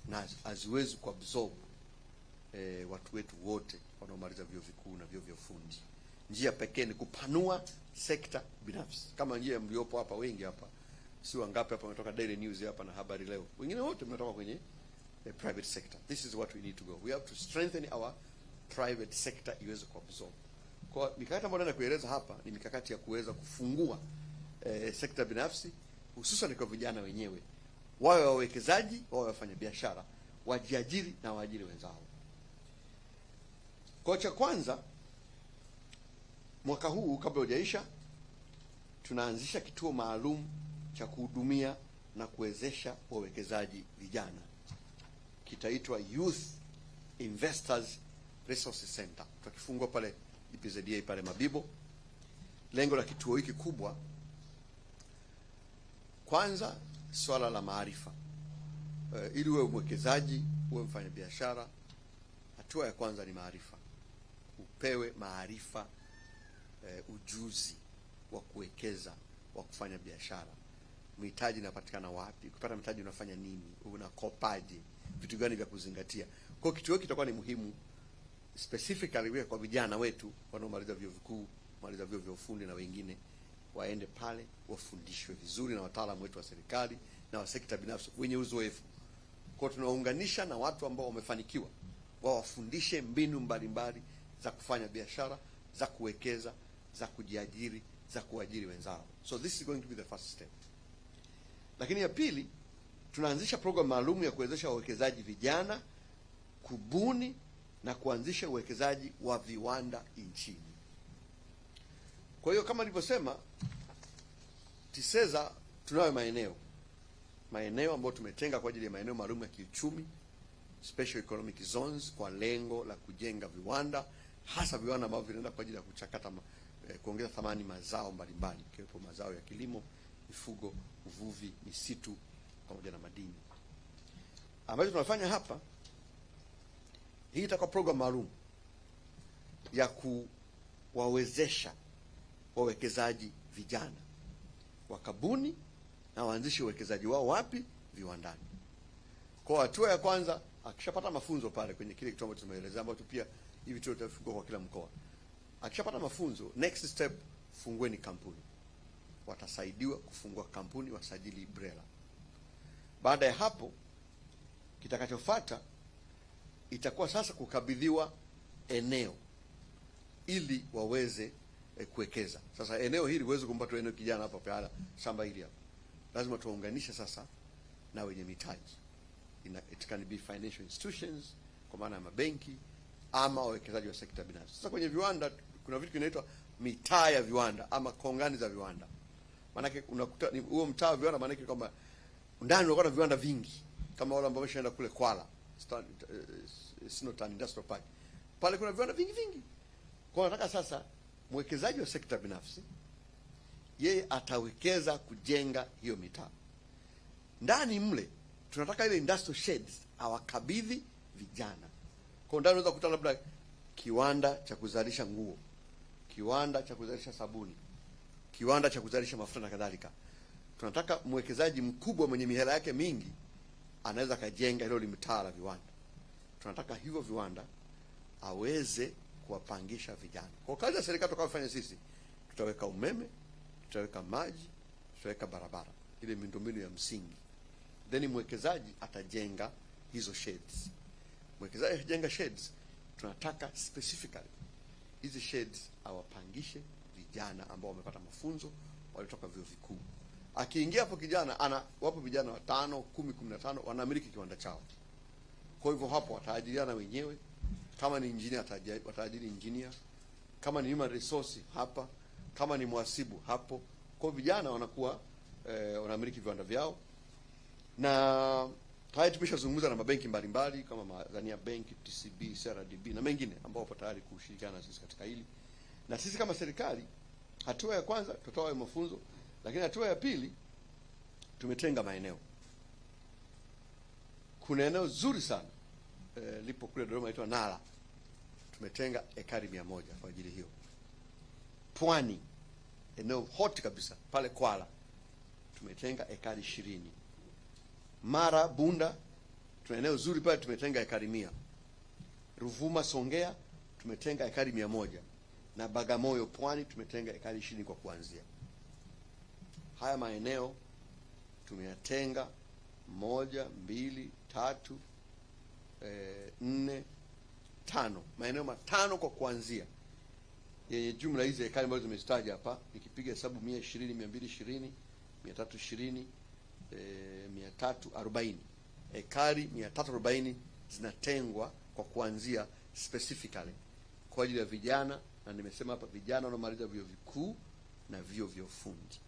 na haziwezi kuabsorb watu wetu wote wanaomaliza vyuo vikuu na vyuo vya ufundi. Njia pekee ni kupanua sekta binafsi, kama njia mliopo hapa wengi hapa, si wangapi hapa wametoka Daily News hapa na Habari Leo, wengine wote mnatoka kwenye private sector. This is what we need to go. We have to strengthen our private sector iweze kuabsorb. Kwa mikakati ambayo naenda kueleza hapa ni mikakati ya kuweza kufungua sekta binafsi, hususan kwa vijana wenyewe, wawe wawekezaji, wawe wafanya biashara, wajiajiri na waajiri wenzao. Kwa cha kwanza, mwaka huu kabla hujaisha, tunaanzisha kituo maalum cha kuhudumia na kuwezesha wawekezaji vijana. Kitaitwa Youth Investors Resource Center. Tutakifungua pale IPZA pale Mabibo. Lengo la kituo hiki kubwa, kwanza swala la maarifa. Ili uwe mwekezaji, uwe mfanyabiashara, hatua ya kwanza ni maarifa. Upewe maarifa, ujuzi wa kuwekeza, wa kufanya biashara. Mitaji inapatikana wapi? Kupata mitaji unafanya nini? Unakopaje? Vitu gani vya kuzingatia? Kwa kituo hiki kitakuwa ni muhimu specifically kwa vijana wetu wanaomaliza vyuo vikuu, maliza vyuo vya ufundi na wengine, waende pale wafundishwe vizuri na wataalamu wetu wa serikali na wa sekta binafsi wenye uzoefu. Kwa tunaunganisha na watu ambao wamefanikiwa, wawafundishe mbinu mbalimbali za kufanya biashara, za kuwekeza, za kujiajiri, za kuajiri wenzao. So this is going to be the first step. Lakini ya pili, tunaanzisha program maalum ya kuwezesha wawekezaji vijana kubuni na kuanzisha uwekezaji wa viwanda nchini. Kwa hiyo kama nilivyosema, TISEZA tunayo maeneo ambayo tumetenga kwa ajili ya maeneo maalum ya kiuchumi, special economic zones, kwa lengo la kujenga viwanda, hasa viwanda ambavyo vinaenda kwa ajili ya kuchakata kuongeza thamani mazao mbalimbali, ikiwepo mazao ya kilimo, mifugo, uvuvi, misitu pamoja na madini. Ambacho tunafanya hapa, hii itakuwa program maalum ya kuwawezesha wawekezaji vijana wakabuni na waanzishe uwekezaji wao wapi? Viwandani. Kwa hatua ya kwanza, akishapata mafunzo pale kwenye kile kitu ambacho tumeelezea, ambacho pia hivi tutafungua kwa kila mkoa. Akishapata mafunzo, next step, fungueni kampuni. Watasaidiwa kufungua kampuni, wasajili BRELA. Baada ya hapo, kitakachofuata itakuwa sasa kukabidhiwa eneo ili waweze kuwekeza. Sasa eneo hili uweze kumpa tu eneo kijana hapa pale shamba hili hapa. Lazima tuunganishe sasa na wenye mitaji. It can be financial institutions, kwa maana ya mabenki ama wawekezaji wa sekta binafsi. Sasa kwenye viwanda kuna vitu vinaitwa mitaa ya viwanda ama kongani za viwanda. Maana yake unakuta huo mtaa wa viwanda, maana yake kwamba ndani unakuwa na viwanda vingi, kama wale ambao wameshaenda kule Kwala Sinotan Industrial Park. Pale kuna viwanda vingi. Kwa nataka sasa mwekezaji wa sekta binafsi yeye atawekeza kujenga hiyo mitaa. Ndani mle tunataka ile industrial sheds awakabidhi vijana. Kwa ndani unaweza kukuta labda kiwanda cha kuzalisha nguo, kiwanda cha kuzalisha sabuni, kiwanda cha kuzalisha mafuta na kadhalika. Tunataka mwekezaji mkubwa mwenye mihela yake mingi anaweza kajenga hilo mitaa la viwanda. Tunataka hivyo viwanda aweze kuwapangisha vijana. Kwa kazi ya serikali tutakayofanya sisi, tutaweka umeme, tutaweka maji, tutaweka barabara, ile miundombinu ya msingi. Then mwekezaji atajenga hizo sheds. Mwekezaji akijenga sheds, tunataka specifically hizi sheds awapangishe vijana ambao wamepata mafunzo, walitoka vyuo vikuu. Akiingia hapo kijana, wapo vijana 5, 10, 15 wanamiliki kiwanda chao. Kwa hivyo hapo wataajiriana wenyewe. Kama ni engineer wataajiri engineer, kama ni human resource hapa, kama ni mhasibu hapo. Kwa vijana wanakuwa wanamiliki viwanda vyao. Na tayari tumeshazungumza na mabenki mbalimbali kama Tanzania Bank, TCB, CRDB na mengine ambao wapo tayari kushirikiana na sisi katika hili. Na sisi kama serikali, hatua ya kwanza tutatoa mafunzo, lakini hatua ya pili tumetenga maeneo. Kuna eneo zuri sana lipo kule Dodoma inaitwa Nala. Tumetenga ekari 100 kwa ajili hiyo. Pwani, eneo hot kabisa pale Kwala, tumetenga ekari 20. Mara Bunda tuna eneo zuri pale, tumetenga ekari 100. Ruvuma Songea tumetenga ekari 100, na Bagamoyo Pwani tumetenga ekari 20 kwa kuanzia. Haya maeneo tumeyatenga 1, 2, 3, 4, 5. Maeneo 5 kwa kuanzia, yenye jumla hizi ekari ambazo zimestaja hapa, nikipiga hesabu 120, 220, 320, 340. Ekari 340 zinatengwa kwa kuanzia specifically kwa ajili ya vijana, na nimesema hapa vijana wanaomaliza vyuo vikuu na vyuo vya ufundi.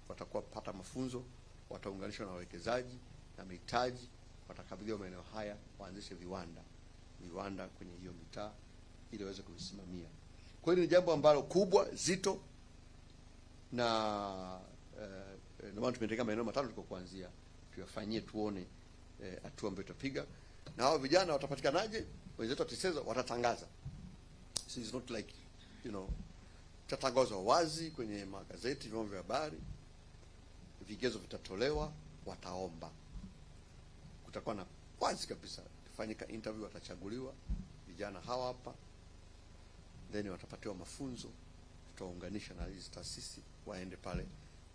Watakuwa pata mafunzo, wataunganishwa na wawekezaji na mitaji, watakabidhiwa maeneo haya waanzishe viwanda kwenye hiyo mitaa ili waweze kusimamia. Kwa hiyo ni jambo ambalo kubwa, zito, na ndio maana tumetenga maeneo 5 tuko kuanzia, tuyafanyie tuone hatua ambayo tutapiga. Na hao vijana watapatikanaje? Wenzetu TISEZA watatangaza. So it's not like, tatangazwa wazi kwenye magazeti, vyombo vya habari, vigezo vitatolewa, wataomba. Kutakuwa na wazi kabisa, tufanyika interview, watachaguliwa vijana hawa hapa, then watapatiwa mafunzo, tutaunganisha na hizi taasisi waende pale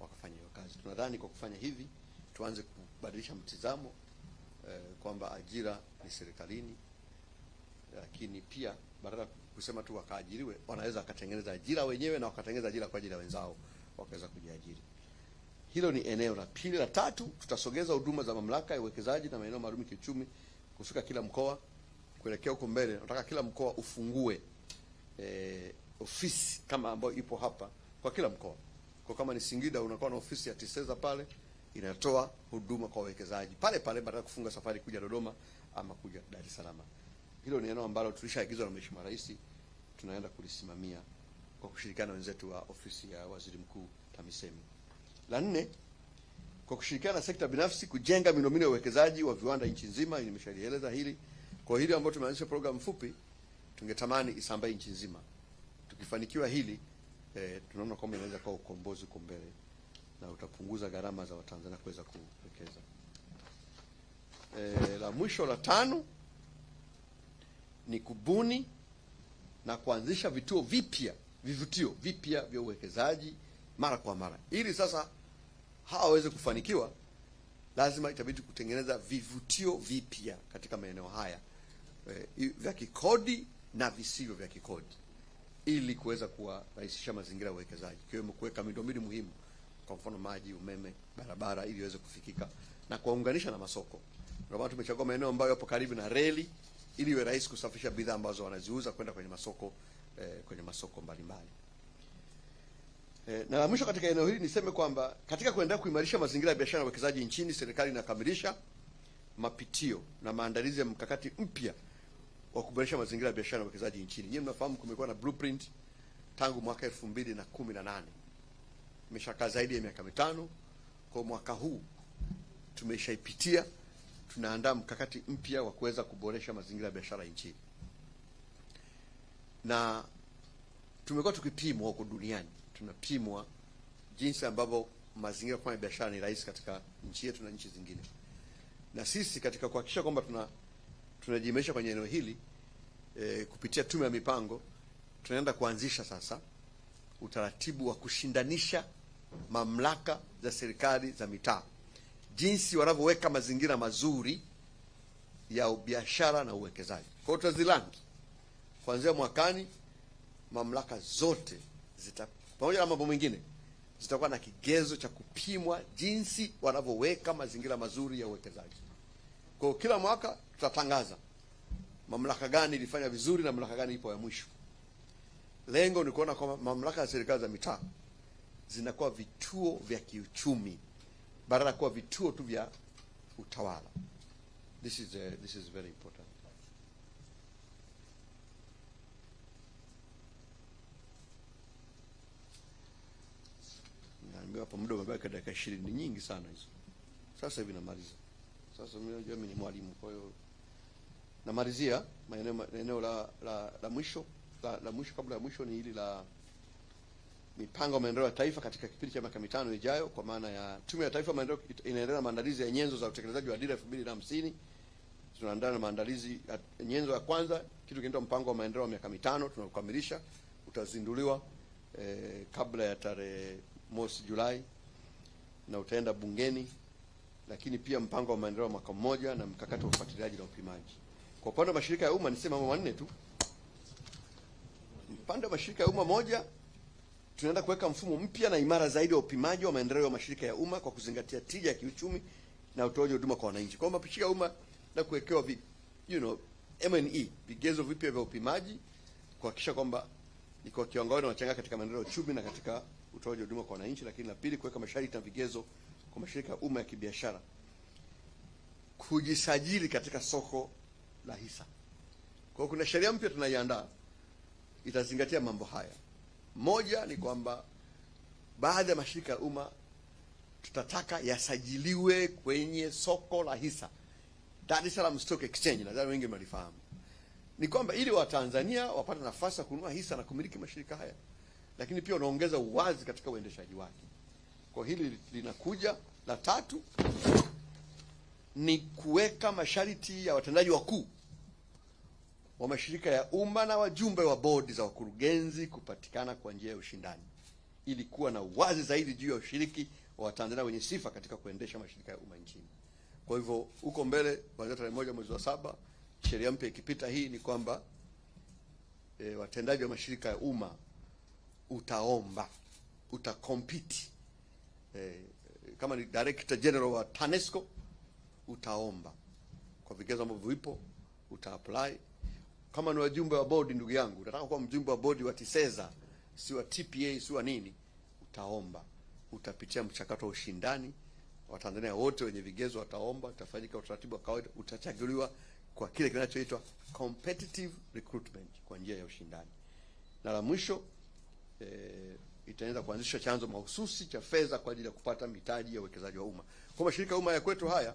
wakafanya hiyo kazi. Tunadhani kwa kufanya hivi tuanze kubadilisha mtizamo kwamba ajira ni serikalini, lakini pia badala kusema tu wakaajiriwe, wanaweza wakatengeneza ajira wenyewe na wakatengeneza ajira kwa ajili ya wenzao, wakaweza kujiajiri. Hilo ni eneo la pili. La tatu, tutasogeza huduma za mamlaka ya uwekezaji na maeneo maalum kiuchumi kushuka kila mkoa kuelekea huko mbele. Nataka kila mkoa ufungue ofisi kama ambayo ipo hapa kwa kila mkoa. Kwa kama ni Singida, unakuwa na ofisi ya TISEZA pale, inatoa huduma kwa wawekezaji pale pale, badala kufunga safari kuja Dodoma ama kuja Dar es Salaam. Hilo ni eneo ambalo tulishaagizwa na Mheshimiwa Rais, tunaenda kulisimamia kwa kushirikiana na wenzetu wa ofisi ya Waziri Mkuu TAMISEMI. La nne, kwa kushirikiana na sekta binafsi kujenga miundombinu ya uwekezaji wa viwanda nchi nzima. Nimeshalieleza hili. Kwa hili ambalo tumeanzisha programu fupi, tungetamani isambae nchi nzima. Tukifanikiwa hili, tunaona kwamba inaweza kuwa ukombozi uko mbele na utapunguza gharama za Watanzania kuweza kuwekeza. La mwisho, la tano, ni kubuni na kuanzisha vivutio vipya vya uwekezaji mara kwa mara. Ili sasa hawa waweze kufanikiwa, lazima itabidi kutengeneza vivutio vipya katika maeneo haya, vya kikodi na visivyo vya kikodi, ili kuweza kuwarahisisha mazingira ya uwekezaji, ikiwemo kuweka miundombinu muhimu, kwa mfano maji, umeme, barabara, ili iweze kufikika na kuwaunganisha na masoko. Ndio maana tumechagua maeneo ambayo yapo karibu na reli, ili iwe rahisi kusafirisha bidhaa ambazo wanaziuza kwenda kwenye masoko mbalimbali. Na la mwisho katika eneo hili niseme kwamba katika kuendelea kuimarisha mazingira ya biashara na uwekezaji nchini, serikali inakamilisha mapitio na maandalizi ya mkakati mpya wa kuboresha mazingira ya biashara na uwekezaji nchini. Nyinyi mnafahamu kumekuwa na blueprint tangu mwaka 2018. Imeshakaa zaidi ya miaka 5. Kwa mwaka huu tumeshaipitia, tunaandaa mkakati mpya wa kuweza kuboresha mazingira ya biashara nchini. Na tumekuwa tukipimwa huko duniani, tunapimwa jinsi ambavyo mazingira kwa biashara ni rahisi katika nchi yetu na nchi zingine. Na sisi katika kuhakikisha kwamba tunajiimarisha kwenye eneo hili, kupitia tume ya mipango, tunaenda kuanzisha sasa utaratibu wa kushindanisha mamlaka za serikali za mitaa, jinsi wanavyoweka mazingira mazuri ya biashara na uwekezaji. Kwa hiyo tutazilangi kuanzia mwakani, mamlaka zote pamoja na mambo mengine zitakuwa na kigezo cha kupimwa jinsi wanavyoweka mazingira mazuri ya uwekezaji. Kwa kila mwaka tutatangaza mamlaka gani ilifanya vizuri na mamlaka gani ipo ya mwisho. Lengo ni kuona kwamba mamlaka ya serikali za mitaa zinakuwa vituo vya kiuchumi badala ya kuwa vituo tu vya utawala. This is very important. Hapo muda umebaki dakika 20, ni nyingi sana hizo. Sasa hivi namaliza. Sasa mimi ni mwalimu, kwa hiyo namalizia eneo la mwisho. La mwisho kabla ya mwisho ni hili la mipango ya maendeleo ya taifa katika kipindi cha miaka 5 ijayo, kwa maana ya Tume ya Taifa ya Maendeleo inaendelea maandalizi ya nyenzo za utekelezaji wa dira 2050. Tunaandaa na maandalizi ya nyenzo ya kwanza, kitu kinaitwa mpango wa maendeleo wa miaka 5, tunakamilisha, utazinduliwa kabla ya tarehe 1 Julai na utaenda bungeni. Lakini pia mpango wa maendeleo mwaka mmoja na mkakati wa ufuatiliaji na upimaji. Kwa upande wa mashirika ya umma nisema mambo manne tu. Upande wa mashirika ya umma, moja, tunaenda kuweka mfumo mpya na imara zaidi wa upimaji wa maendeleo ya mashirika ya umma kwa kuzingatia tija ya kiuchumi na utoaji wa huduma kwa wananchi. Kwa mashirika ya umma na kuwekewa M&E, vigezo vipya vya upimaji, kuhakikisha kwamba ni kwa kiwango gani wanachangia katika maendeleo ya uchumi na katika utoaji wa huduma kwa wananchi. Lakini la pili, kuweka masharti na vigezo kwa mashirika ya umma ya kibiashara kujisajili katika soko la hisa. Kwa hiyo kuna sheria mpya tunaiandaa, itazingatia mambo haya. Moja ni kwamba baadhi ya mashirika ya umma tutataka yasajiliwe kwenye soko la hisa, Dar es Salaam Stock Exchange, nadhani wengi mnalifahamu. Ni kwamba ili Watanzania wapate nafasi ya kununua hisa na kumiliki mashirika haya, lakini pia unaongeza uwazi katika uendeshaji wake. Kwa hili linakuja. La tatu ni kuweka masharti ya watendaji wakuu wa mashirika ya umma na wajumbe wa bodi za wakurugenzi kupatikana kwa njia ya ushindani, ili kuwa na uwazi zaidi juu ya ushiriki wa Watanzania wenye sifa katika kuendesha mashirika ya umma nchini. Kwa hivyo huko mbele, kuanzia tarehe 1 mwezi wa 7, sheria mpya ikipita hii, ni kwamba watendaji wa mashirika ya umma utakompiti. Kama ni Director General wa TANESCO utaomba kwa vigezo ambavyo vipo, utaapply. Kama ni wajumbe wa bodi, ndugu yangu, unataka kuwa mjumbe wa bodi wa TISEZA, si wa TPA, si wa nini, utaomba. utapitia mchakato wa ushindani. Watanzania wote wenye vigezo wataomba, utafanyika utaratibu wa kawaida, utachaguliwa kwa kile kinachoitwa competitive recruitment kwa njia ya ushindani. Na la mwisho, itaanza kuanzisha chanzo mahususi cha fedha kwa ajili ya kupata mitaji ya uwekezaji wa umma. Kwa mashirika ya umma ya kwetu haya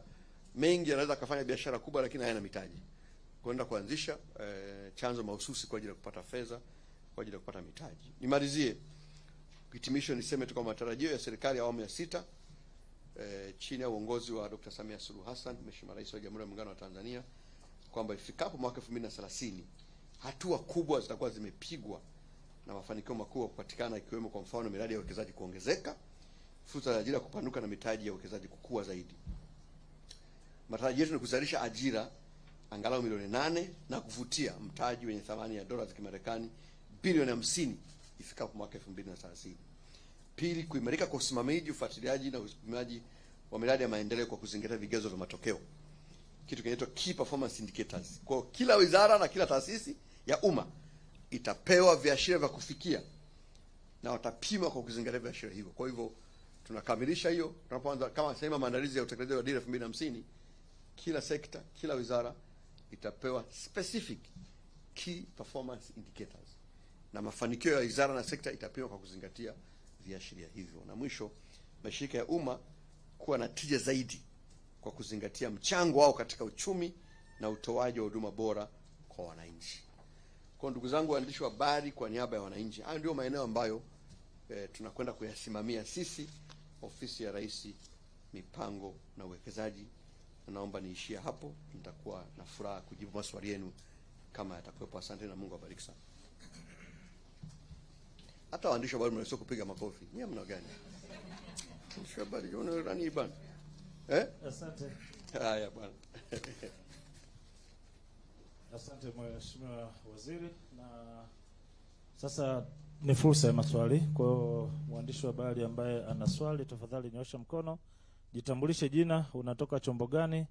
mengi yanaweza kufanya biashara kubwa lakini hayana mitaji. Kwenda kuanzisha chanzo mahususi kwa ajili ya kupata fedha kwa ajili ya kupata mitaji. Nimalizie hitimisho, niseme tu kwa matarajio ya serikali ya awamu ya 6 chini ya uongozi wa Dr. Samia Suluhu Hassan, Mheshimiwa Rais wa Jamhuri ya Muungano wa Tanzania, kwamba ifikapo mwaka 2030 hatua kubwa zitakuwa zimepigwa na mafanikio makubwa kupatikana, ikiwemo kwa mfano miradi ya uwekezaji kuongezeka, fursa za ajira kupanuka na mitaji ya uwekezaji kukua zaidi. Matarajio yetu ni kuzalisha ajira angalau milioni 8 na kuvutia mtaji wenye thamani ya dola za Kimarekani bilioni 50 ifikapo mwaka 2030. Pili, kuimarika kwa usimamizi, ufuatiliaji na usimamizi wa miradi ya maendeleo kwa kuzingatia vigezo vya matokeo, kitu kinaitwa key performance indicators. Kwa kila wizara na kila taasisi ya umma itapewa viashiria vya kufikia na watapima kwa kuzingatia viashiria hivyo. Kwa hivyo tunakamilisha hiyo tunapoanza kama sema maandalizi ya utekelezaji wa dira 2050. Kila sekta, kila wizara itapewa specific key performance indicators, na mafanikio ya wizara na sekta itapimwa kwa kuzingatia viashiria hivyo. Na mwisho, mashirika ya umma kuwa na tija zaidi kwa kuzingatia mchango wao katika uchumi na utoaji wa huduma bora kwa wananchi. Kwa ndugu zangu waandishi wa habari, kwa niaba ya wananchi, hayo ndio maeneo ambayo tunakwenda kuyasimamia sisi Ofisi ya Rais Mipango na Uwekezaji. Naomba niishie hapo, nitakuwa na furaha kujibu maswali yenu kama yatakuwepo. Asante na Mungu awabariki sana. Hata waandishi wa habari mnaweza kupiga makofi. Nyie mna gani? Waandishi wa habari yone rani bana. Asante. Haya bwana. Asante Mheshimiwa Waziri, na sasa ni fursa ya maswali. Kwa mwandishi wa habari ambaye ana swali, tafadhali nyosha mkono, jitambulishe jina, unatoka chombo gani,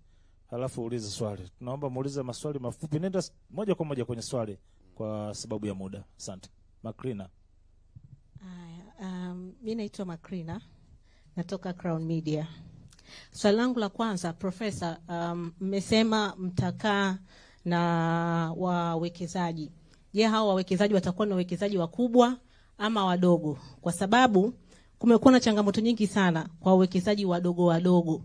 halafu uulize swali. Tunaomba muulize maswali mafupi, nenda moja kwa moja kwenye swali kwa sababu ya muda. Asante. Makrina. Mimi naitwa Makrina, natoka Crown Media. Swali langu la kwanza, Profesa, mmesema mtakaa na wawekezaji. Je, hao wawekezaji watakuwa ni wawekezaji wakubwa ama wadogo? Kwa sababu kumekuwa na changamoto nyingi sana kwa wawekezaji wadogo,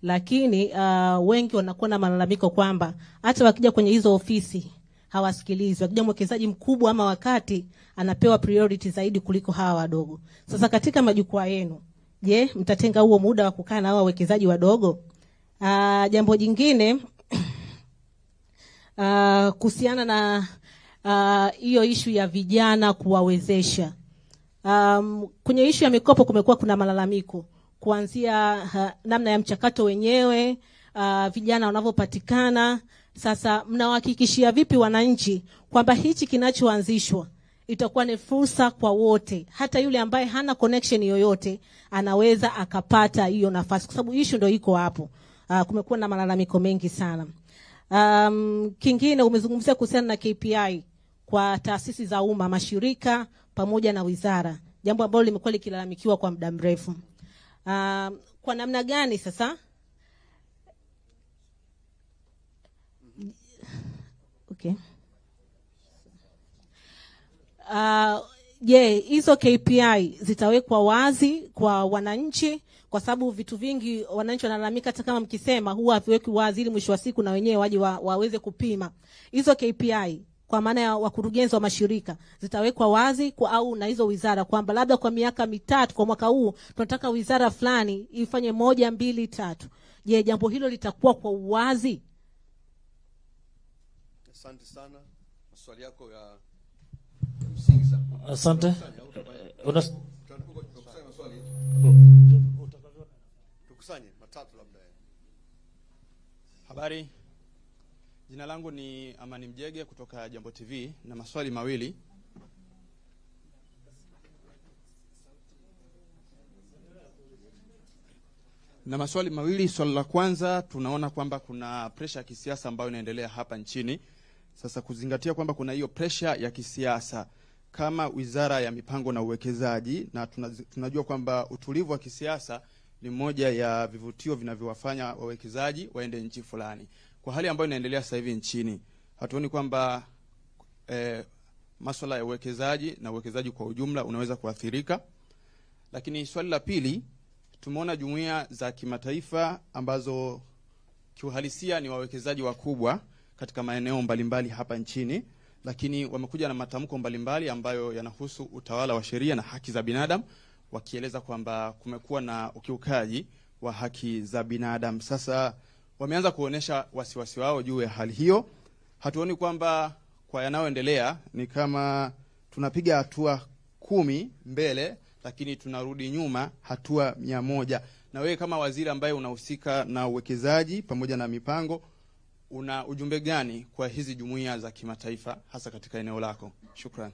lakini wengi wanakuwa na malalamiko kwamba hata wakija kwenye hizo ofisi hawasikilizwi. Wakija mwekezaji mkubwa ama wakati anapewa priority zaidi kuliko hawa wadogo. Sasa katika majukwaa yenu, je, mtatenga huo muda wa kukaa na hao wawekezaji wadogo? Jambo jingine kuhusiana na hiyo issue ya vijana kuwawezesha. Kwenye issue ya mikopo kumekuwa kuna malalamiko kuanzia namna ya mchakato wenyewe, vijana wanavyopatikana. Sasa mnawahakikishia vipi wananchi kwamba hichi kinachoanzishwa itakuwa ni fursa kwa wote, hata yule ambaye hana connection yoyote anaweza akapata hiyo nafasi, kwa sababu issue ndio iko hapo. Kumekuwa na malalamiko mengi sana. Kingine umezungumzia kuhusiana na KPI kwa taasisi za umma, mashirika pamoja na wizara, jambo ambalo limekuwa likilalamikiwa kwa muda mrefu. Kwa namna gani sasa? Okay. Je, hizo KPI zitawekwa wazi kwa wananchi? Kwa sababu vitu vingi wananchi wanalalamika, hata kama mkisema huwa haviweki wazi, ili mwisho wa siku na wenyewe waje waweze kupima. Hizo KPI kwa maana ya wakurugenzi wa mashirika zitawekwa wazi au na hizo wizara, kwamba labda kwa miaka 3 kwa mwaka huu tunataka wizara fulani ifanye 1, 2, 3. Je, jambo hilo litakuwa kwa uwazi? Asante sana. Maswali yako ya msingi sana. Asante. Tukusanye matatu labda. Habari. Jina langu ni Amani Mjege kutoka Jambo TV, na maswali mawili. Swali la kwanza, tunaona kwamba kuna pressure ya kisiasa ambayo inaendelea hapa nchini. Sasa kuzingatia kwamba kuna hiyo pressure ya kisiasa, kama Wizara ya Mipango na Uwekezaji, na tunajua kwamba utulivu wa kisiasa ni moja ya vivutio vinavyowafanya wawekezaji waende nchi fulani. Kwa hali ambayo inaendelea sasa hivi nchini, hatuoni kwamba masuala ya uwekezaji na uwekezaji kwa ujumla unaweza kuathirika. Lakini swali la pili, tumeona jumuiya za kimataifa ambazo kiuhalisia ni wawekezaji wakubwa katika maeneo mbalimbali hapa nchini, lakini wamekuja na matamko mbalimbali ambayo yanahusu utawala wa sheria na haki za binadamu, wakieleza kwamba kumekuwa na ukiukaji wa haki za binadamu. Sasa wameanza kuonesha wasiwasi wao juu ya hali hiyo. Hatuoni kwamba kwa yanayoendelea ni kama tunapiga hatua 10 mbele lakini tunarudi nyuma hatua 100? Na wewe kama waziri ambaye unahusika na uwekezaji pamoja na mipango, una ujumbe gani kwa hizi jumuiya za kimataifa hasa katika eneo lako? Shukrani.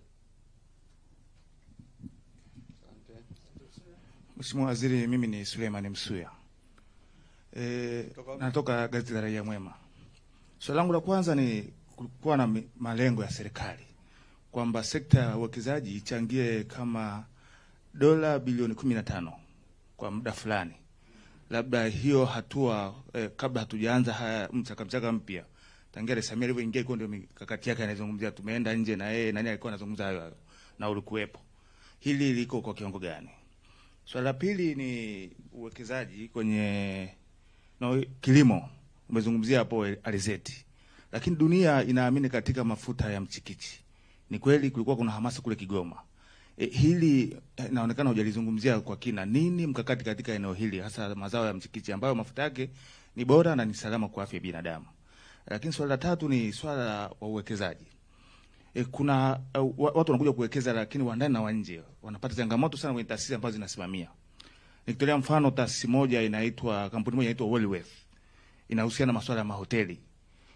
Mheshimiwa Waziri, mimi ni Suleiman Msuya. Natoka gazeti la Raia Mwema. Swali langu la kwanza ni kuwa na malengo ya serikali kwamba sekta ya uwekezaji ichangie kama dola bilioni 15 kwa muda fulani. Labda hiyo hatua kabla hatujaanza haya mchaka mpya. Tangia Rais Samia alivyoingia iko ndio mikakati yake anazungumzia, tumeenda nje na yeye nani alikuwa anazungumza hayo na ulikuwepo. Hili liko kwa kiwango gani? Swali la pili ni uwekezaji kwenye kilimo. Umezungumzia hapo alizeti. Lakini dunia inaamini katika mafuta ya mchikichi. Ni kweli kulikuwa kuna hamasa kule Kigoma. Hili inaonekana hujalizungumzia kwa kina. Nini mkakati katika eneo hili hasa mazao ya mchikichi ambayo mafuta yake ni bora na ni salama kwa afya ya binadamu? Lakini swali la tatu ni swala la uwekezaji. Kuna watu wanakuja kuwekeza lakini wa ndani na wa nje wanapata changamoto sana kwenye taasisi ambazo zinasimamia. Nikitolea mfano taasisi moja kampuni moja inaitwa Wellworth. Inahusiana na masuala ya mahoteli.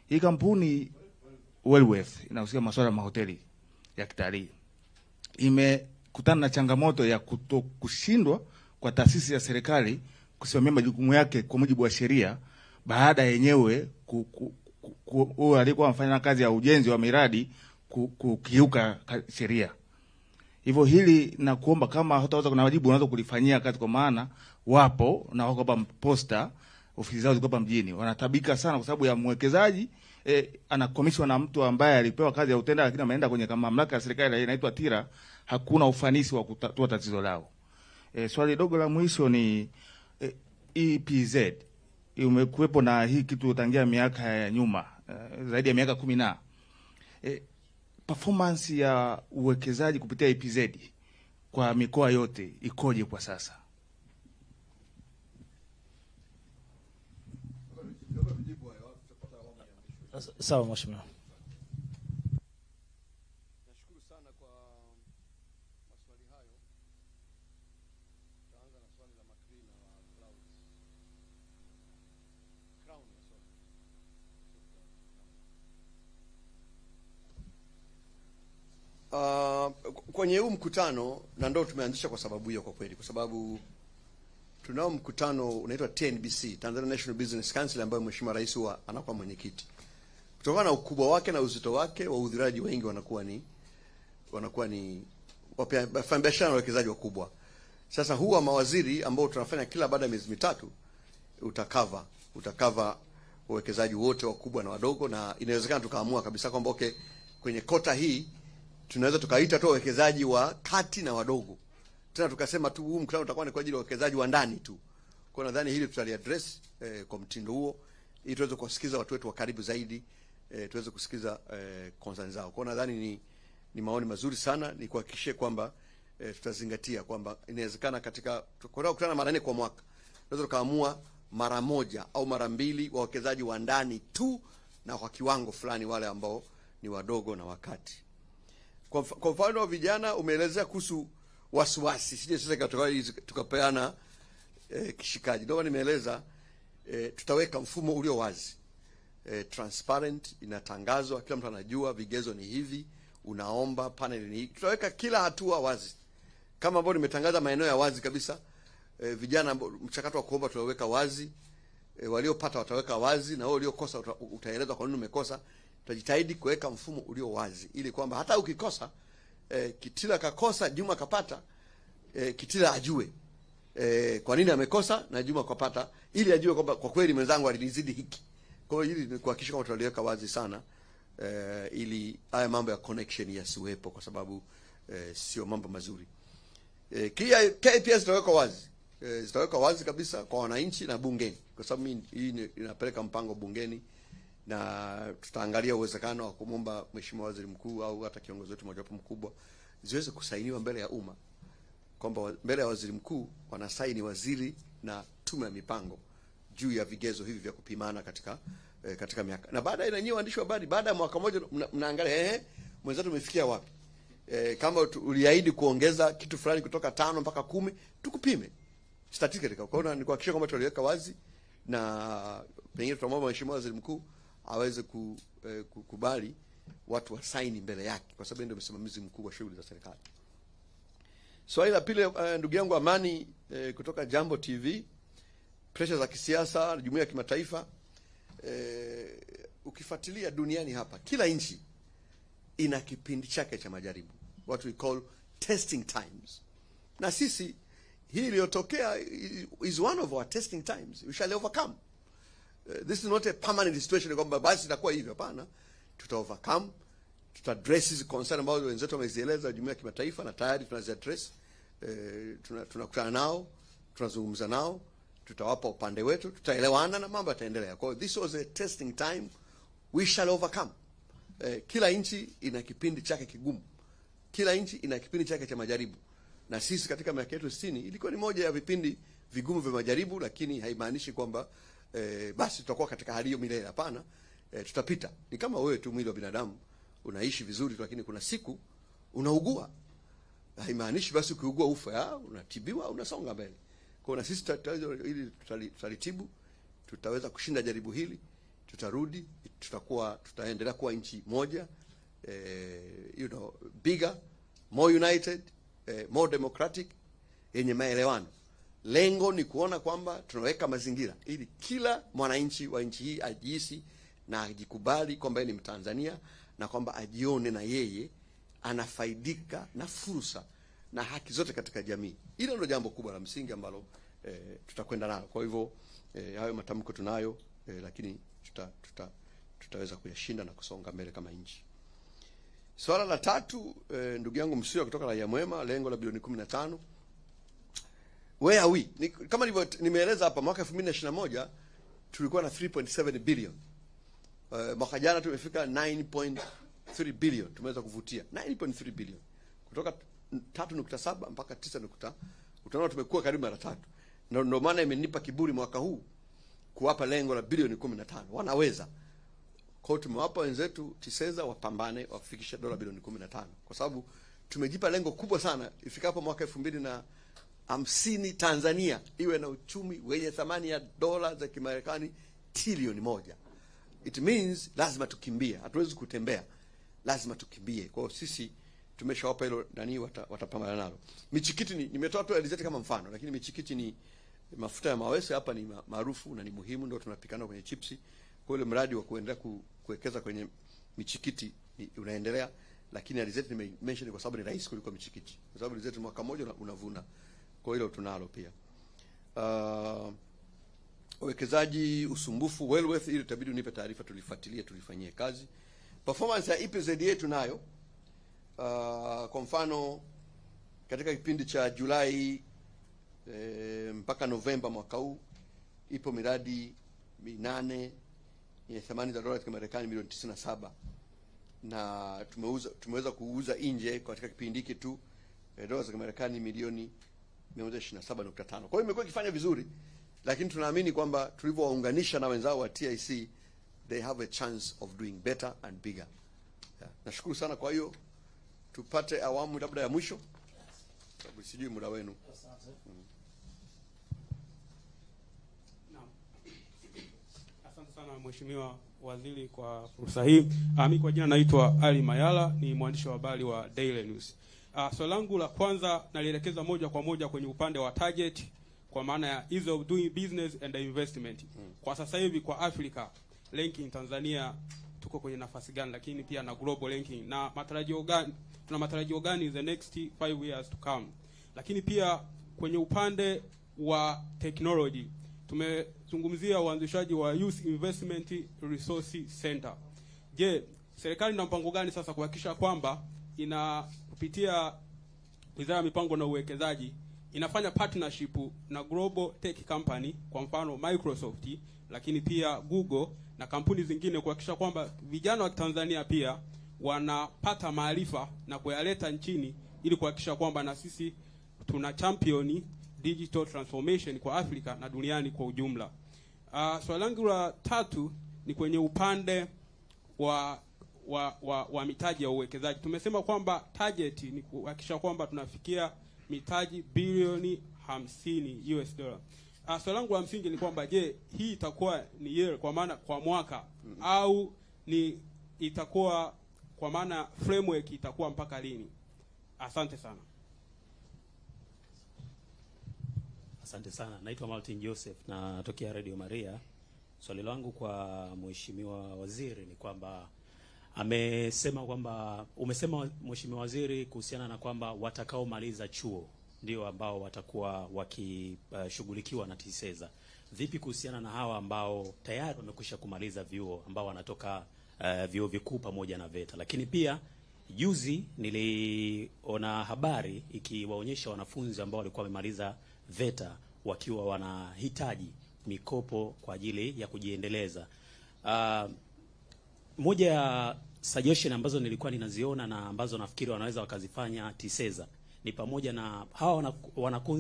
Hii kampuni Wellworth inahusiana na masuala ya mahoteli ya kitalii. Imekutana na changamoto ya kushindwa kwa taasisi ya serikali kusimamia majukumu yake kwa mujibu wa sheria baada yenyewe alikuwa anafanya kazi ya ujenzi wa miradi kukiuka sheria. Hivyo hili na kuomba kama hutaweza kuna wajibu unaweza kulifanyia kazi, kwa maana wapo na wako hapa posta ofisi zao ziko hapa mjini wanatabika sana kwa sababu ya mwekezaji anakomishwa na mtu ambaye alipewa kazi ya utenda lakini ameenda kwenye kama mamlaka ya serikali inaitwa TIRA, hakuna ufanisi wa kutatua tatizo lao. Swali dogo la mwisho ni EPZ. Umekuwepo na hii kitu tangia miaka ya nyuma, zaidi ya miaka 10 performance ya uwekezaji kupitia EPZ kwa mikoa yote ikoje kwa sasa? Sawa mheshimiwa. Nashukuru sana kwa maswali hayo. Tutaanza na swali la Makrina wa Crown. Kwenye huu mkutano na ndio tumeanzisha kwa sababu hiyo, kwa kweli, kwa sababu tunao mkutano unaitwa TNBC, Tanzania National Business Council, ambayo Mheshimiwa Rais huwa anakuwa mwenyekiti. Kutokana na ukubwa wake na uzito wake, wahudhuriaji wengi wanakuwa ni wafanyabiashara na wawekezaji wakubwa. Sasa huwa mawaziri ambao tunafanya kila baada ya miezi mitatu utakava wawekezaji wote wakubwa na wadogo, na inawezekana tukaamua kabisa kwamba okay, kwenye kota hii tunaweza tukaita tu wawekezaji wa kati na wadogo. Tena tukasema tu huu mkutano utakuwa ni kwa ajili ya wawekezaji wa ndani tu. Kwa nadhani hili tutaliaddress kwa mtindo huo ili tuweze kusikiza watu wetu wa karibu zaidi, tuweze kusikiza concerns zao. Kwa nadhani ni maoni mazuri sana, ni kuhakikisha kwamba tutazingatia kwamba inawezekana katika kukutana mara 4 kwa mwaka tunaweza tukaamua mara 1 au mara 2 wawekezaji wa ndani tu, na kwa kiwango fulani wale ambao ni wadogo na wakati. Kwa mfano wa vijana umeelezea kuhusu wasiwasi, sije sasa tukapeana kishikaji. Ndio nimeeleza tutaweka mfumo ulio wazi, transparent, inatangazwa, kila mtu anajua vigezo ni hivi, unaomba panel ni hii. Tutaweka kila hatua wazi kama ambavyo nimetangaza maeneo ya wazi kabisa. Vijana mchakato wa kuomba tutaweka wazi, waliopata wataweka wazi, na wao waliokosa utaelezwa kwa nini umekosa. Tutajitahidi kuweka mfumo ulio wazi ili kwamba hata ukikosa Kitila kakosa, Juma kapata, Kitila ajue kwa nini amekosa na Juma kapata, ili ajue kwamba kwa kweli mwenzangu alinizidi hiki. Kwa hiyo hili ni kuhakikisha kwamba tunaliweka wazi sana, ili haya mambo ya connection yasiwepo, kwa sababu sio mambo mazuri. KPS zitawekwa wazi kabisa kwa wananchi na bungeni, kwa sababu hii inapeleka mpango bungeni, na tutaangalia uwezekano wa kumwomba Mheshimiwa Waziri Mkuu au hata kiongozi wetu mmoja mkubwa ziweze kusainiwa mbele ya umma, kwamba mbele ya Waziri Mkuu wanasaini waziri na tume ya mipango juu ya vigezo hivi vya kupimana katika miaka. Na baadaye na nyinyi waandishi wa habari, baada ya mwaka mmoja mnaangalia mwenzetu umefikia wapi. Kama uliahidi kuongeza kitu fulani kutoka 5 mpaka 10, tukupime statistically. Kwa hiyo ni kuhakikisha kwamba tuliweka wazi, na pengine tutamwomba Mheshimiwa Waziri Mkuu aweze kukubali watu wasaini mbele yake, kwa sababu ndio msimamizi mkuu wa shughuli za serikali. Swali la pili, ndugu yangu Amani kutoka Jambo TV, pressure za kisiasa, jumuiya ya kimataifa. Ukifuatilia duniani hapa, kila nchi ina kipindi chake cha majaribu, what we call testing times. Na sisi hii iliyotokea is one of our testing times. We shall overcome. This is not a permanent situation kwamba basi itakuwa hivyo, hapana. Tuta overcome, tuta address hizo concern ambazo wenzetu wamezieleza jumuiya ya kimataifa, na tayari tunazi address. Tunakutana nao, tunazungumza nao, tutawapa upande wetu, tutaelewana na mambo yataendelea. Kwa hiyo this was a testing time, we shall overcome. Kila nchi ina kipindi chake kigumu, kila nchi ina kipindi chake cha majaribu, na sisi katika miaka yetu 60 ilikuwa ni moja ya vipindi vigumu vya majaribu, lakini haimaanishi kwamba basi tutakuwa katika hali hiyo milele. Hapana, tutapita. Ni kama wewe tu, mwili wa binadamu unaishi vizuri, lakini kuna siku unaugua. Haimaanishi basi ukiugua ufa, unatibiwa, unasonga mbele. Kwa hiyo na sisi tutalitibu, tutaweza kushinda jaribu hili, tutarudi, tutaendelea kuwa nchi moja, bigger, more united, more democratic, yenye maelewano. Lengo ni kuona kwamba tunaweka mazingira ili kila mwananchi wa nchi hii ajihisi na ajikubali kwamba ni Mtanzania, na kwamba ajione na yeye anafaidika na fursa na haki zote katika jamii. Hilo ndio jambo kubwa la msingi ambalo tutakwenda nalo. Kwa hivyo hayo matamko tunayo, lakini tutaweza kuyashinda na kusonga mbele kama nchi. Swala la tatu, ndugu yangu Msio kutoka Raia Mwema, lengo la bilioni 15. Where are we? Kama nimeeleza hapa, mwaka 2021 tulikuwa na 3.7 billion. Mwaka jana tumefika 9.3 billion, tumeweza kuvutia 9.3 billion. Kutoka 3.7 mpaka 9. Utaona tumekuwa karibu mara 3. Na ndio maana imenipa kiburi mwaka huu kuwapa lengo la bilioni 15. Wanaweza. Kwa hiyo tumewapa wenzetu TISEZA wapambane wafikishe dola bilioni 15, kwa sababu tumejipa lengo kubwa sana ifikapo mwaka 2050 Tanzania iwe na uchumi wenye thamani ya dola za Kimarekani trilioni 1. It means lazima tukimbie, hatuwezi kutembea, lazima tukimbie. Kwa hiyo sisi tumeshawapa hilo, nani watapambana nalo. Michikiti nimetoa tu alizeti kama mfano, lakini michikiti ni mafuta ya mawese hapa, ni maarufu na ni muhimu, ndio tunapikana kwenye chipsi. Kwa hiyo mradi wa kuendelea kuwekeza kwenye michikiti unaendelea, lakini alizeti nimention kwa sababu ni rahisi kuliko michikiti, kwa sababu alizeti mwaka mmoja unavuna. Kwa hiyo tunalo pia. Uwekezaji usumbufu Wellworth, ili itabidi unipe taarifa, tulifuatilie, tulifanyie kazi. Performance ya EPZA tunayo. Kwa mfano katika kipindi cha Julai mpaka Novemba mwaka huu ipo miradi 8 yenye thamani za dola za Marekani milioni 97, na tumeweza kuuza nje katika kipindi hiki tu dola za Marekani milioni 127.5. Kwa hiyo imekuwa ikifanya vizuri, lakini tunaamini kwamba tulivyowaunganisha na wenzao wa TIC, they have a chance of doing better and bigger. Nashukuru sana. Kwa hiyo tupate awamu labda ya mwisho, sababu sijui muda wenu. Asante sana Mheshimiwa Waziri kwa fursa hii. Mimi kwa jina naitwa Ali Mayala, ni mwandishi wa habari wa Daily News. Swali langu la kwanza nalielekeza moja kwa moja kwenye upande wa target, kwa maana ya ease of doing business and investment. Kwa sasa hivi kwa Africa, ranking Tanzania tuko kwenye nafasi gani, lakini pia na global ranking, na matarajio gani, tuna matarajio gani the next 5 years to come. Lakini pia kwenye upande wa technology tumezungumzia uanzishaji wa Youth Investment Resource Center. Je, serikali ina mpango gani sasa kuhakikisha kwamba kupitia Wizara ya Mipango na Uwekezaji inafanya partnership na global tech company, kwa mfano Microsoft, lakini pia Google na kampuni zingine, kuhakikisha kwamba vijana wa Tanzania pia wanapata maarifa na kuyaleta nchini, ili kuhakikisha kwamba na sisi tuna champion digital transformation kwa Afrika na duniani kwa ujumla. Swali langu la 3 ni kwenye upande wa mitaji ya uwekezaji. Tumesema kwamba target ni kuhakikisha kwamba tunafikia mitaji bilioni 50 US dollar. Swali langu la msingi ni kwamba je, hii itakuwa ni year, kwa maana kwa mwaka, au ni itakuwa kwa maana framework itakuwa mpaka lini? Asante sana. Asante sana. Naitwa Martin Joseph na natokea Radio Maria. Swali langu kwa Mheshimiwa Waziri ni kwamba umesema Mheshimiwa Waziri kuhusiana na kwamba watakaomaliza chuo ndio ambao watakuwa wakishughulikiwa na TISEZA. Vipi kuhusiana na hawa ambao tayari wamekwisha kumaliza vyuo, ambao wanatoka vyuo vikuu pamoja na VETA? Lakini pia juzi niliona habari ikiwaonyesha wanafunzi ambao walikuwa wamemaliza VETA wakiwa wanahitaji mikopo kwa ajili ya kujiendeleza. Moja ya suggestion ambazo nilikuwa ninaziona na ambazo nafikiri wanaweza wakazifanya TISEZA ni pamoja na hawa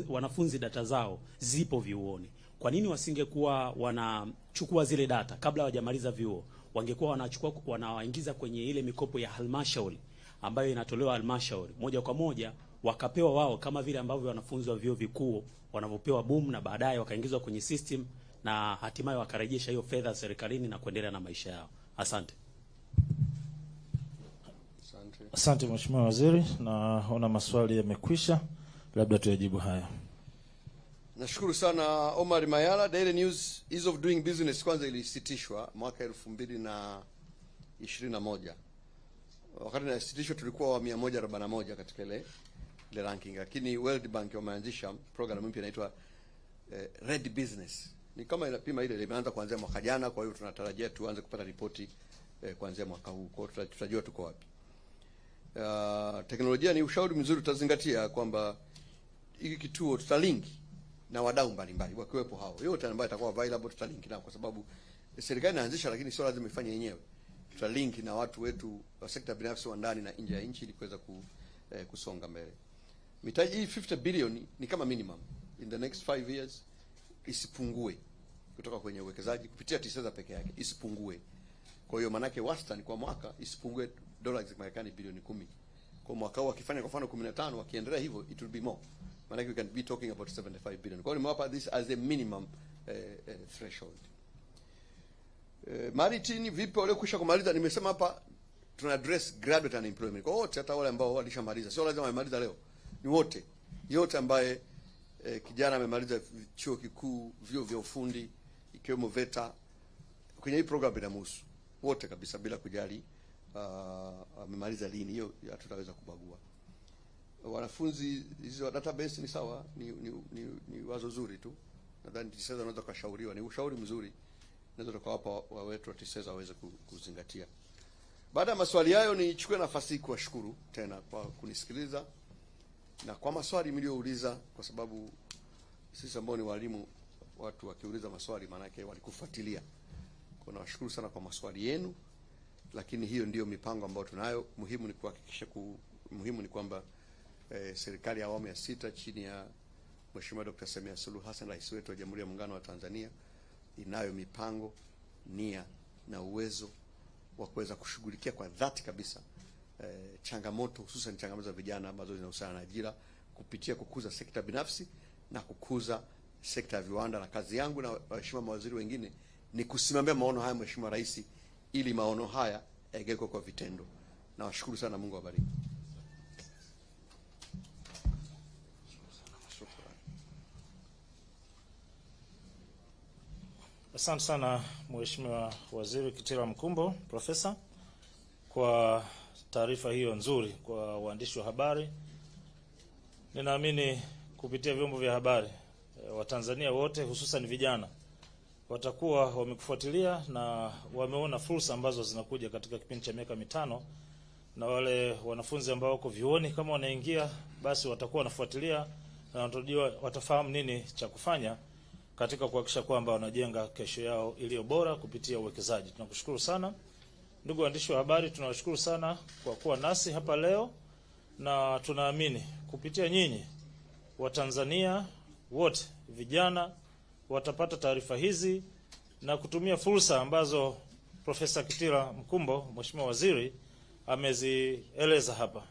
wanafunzi data zao zipo vyuoni. Kwa nini wasingekuwa wanachukua zile data kabla hawajamaliza vyuo? Wangekuwa wanawaingiza kwenye ile mikopo ya halmashauri ambayo inatolewa halmashauri moja kwa moja, wakapewa wao kama vile ambavyo wanafunzi wa vyuo vikuu wanavyopewa boom, na baadaye wakaingizwa kwenye system na hatimaye wakarejesha hiyo fedha serikalini na kuendelea na maisha yao. Asante. Asante Mheshimiwa Waziri, naona maswali yamekwisha, labda tuyajibu haya. Nashukuru sana Omar Mayala. Daily News Ease of Doing Business kwanza ilisitishwa mwaka 2021. Wakati inasitishwa tulikuwa wa 141 katika ile ranking, lakini World Bank wameanzisha program mpya inaitwa Red Business. Ni kama inapima ile imeanza kuanzia mwaka jana, kwa hiyo tunatarajia tuanze kupata ripoti kuanzia mwaka huu. Kwa hiyo tutajua tuko wapi. Teknolojia ni ushauri mzuri, tutazingatia kwamba hiki kituo tutalink na wadau mbalimbali wakiwepo hao. Yote ambayo itakuwa available tutalink nao, kwa sababu serikali inaanzisha, lakini sio lazima ifanye yenyewe. Tutalink na watu wetu wa sekta binafsi wa ndani na nje ya nchi ili kuweza kusonga mbele. Mitaji hii 50 billion ni kama minimum in the next 5 years, isipungue kutoka kwenye uwekezaji kupitia TISEZA peke yake, isipungue. Kwa hiyo manake wastani kwa mwaka isipungue dola za Marekani bilioni 10. Kwa mwaka huu akifanya kwa mfano 15, wakiendelea hivyo it will be more. Manake we can be talking about 75 billion. Kwa hiyo nimewapa this as a minimum threshold. Maritini vipi wale kusha kumaliza? Nimesema hapa tuna address graduate unemployment. Kwa wote, hata wale ambao walishamaliza. Sio lazima wamaliza leo. Ni wote. Yote ambaye kijana amemaliza chuo kikuu, vyuo vya ufundi, ikiwemo VETA, kwenye hii program inamhusu wote kabisa bila kujali amemaliza lini. Hiyo hatutaweza kubagua. Wanafunzi hizo database ni sawa, ni wazo zuri tu. Nadhani TISEZA unaweza kushauriwa, ni ushauri mzuri. Naweza tukawapa wetu wa TISEZA waweze kuzingatia. Baada ya maswali hayo, nichukue nafasi kuwashukuru tena kwa kunisikiliza na kwa maswali mliouliza, kwa sababu sisi ambao ni walimu, watu wakiuliza maswali maana yake walikufuatilia. Kwa nawashukuru sana kwa maswali yenu, lakini hiyo ndiyo mipango ambayo tunayo. Muhimu ni kuhakikisha muhimu ni kwamba serikali ya awamu ya 6 chini ya Mheshimiwa Dr. Samia Suluhu Hassan, rais wetu wa Jamhuri ya Muungano wa Tanzania, inayo mipango, nia na uwezo wa kuweza kushughulikia kwa dhati kabisa changamoto, hususan changamoto za vijana ambazo zinahusiana na ajira, kupitia kukuza sekta binafsi na kukuza sekta ya viwanda. Na kazi yangu na waheshimiwa mawaziri wengine ni kusimamia maono haya Mheshimiwa Rais, ili maono haya yageuke kwa vitendo. Nawashukuru sana, Mungu awabariki. Asante sana Mheshimiwa Waziri Kitila Mkumbo, Profesa, kwa taarifa hiyo nzuri kwa waandishi wa habari. Ninaamini kupitia vyombo vya habari Watanzania wote hususan vijana watakuwa wamekufuatilia na wameona fursa ambazo zinakuja katika kipindi cha miaka mitano, na wale wanafunzi ambao wako vyuoni kama wanaingia, basi watakuwa wanafuatilia na watafahamu nini cha kufanya katika kuhakikisha kwamba wanajenga kesho yao iliyo bora kupitia uwekezaji. Tunakushukuru sana ndugu waandishi wa habari, tunawashukuru sana kwa kuwa nasi hapa leo, na tunaamini kupitia nyinyi Watanzania wote vijana watapata taarifa hizi na kutumia fursa ambazo Profesa Kitila Mkumbo, Mheshimiwa Waziri, amezieleza hapa.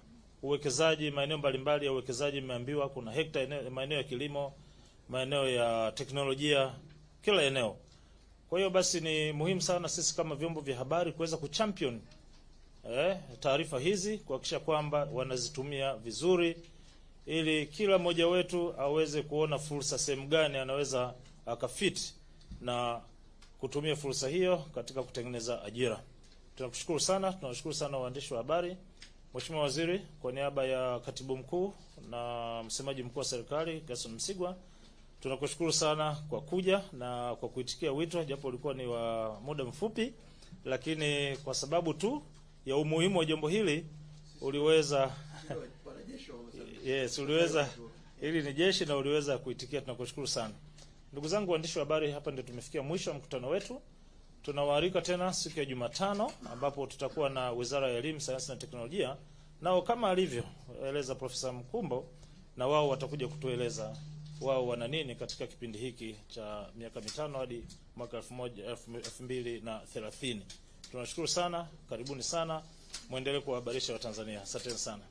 Uwekezaji, maeneo mbalimbali ya uwekezaji, mmeambiwa kuna maeneo ya kilimo, maeneo ya teknolojia, kila eneo. Kwa hiyo basi ni muhimu sana sisi kama vyombo vya habari kuweza kuchampion taarifa hizi, kuhakikisha kwamba wanazitumia vizuri, ili kila mmoja wetu aweze kuona fursa sehemu gani anaweza akafit na kutumia fursa hiyo katika kutengeneza ajira. Tunakushukuru sana, tunawashukuru sana waandishi wa habari. Mheshimiwa Waziri, kwa niaba ya Katibu Mkuu na Msemaji Mkuu wa Serikali Gerson Msigwa, tunakushukuru sana kwa kuja na kwa kuitikia wito, japo ulikuwa ni wa muda mfupi, lakini kwa sababu tu ya umuhimu wa jambo hili uliweza yes, uliweza, hili ni jeshi na uliweza kuitikia, tunakushukuru sana. Ndugu zangu waandishi wa habari, hapa ndio tumefikia mwisho wa mkutano wetu. Tunawaalika tena siku ya Jumatano ambapo tutakuwa na Wizara ya Elimu, Sayansi na Teknolojia, nao kama alivyoeleza Profesa Mkumbo, na wao watakuja kutueleza wao wana nini katika kipindi hiki cha miaka mitano hadi mwaka 2030. Tunashukuru sana, karibuni sana, muendelee kuwahabarisha Watanzania. Asante sana.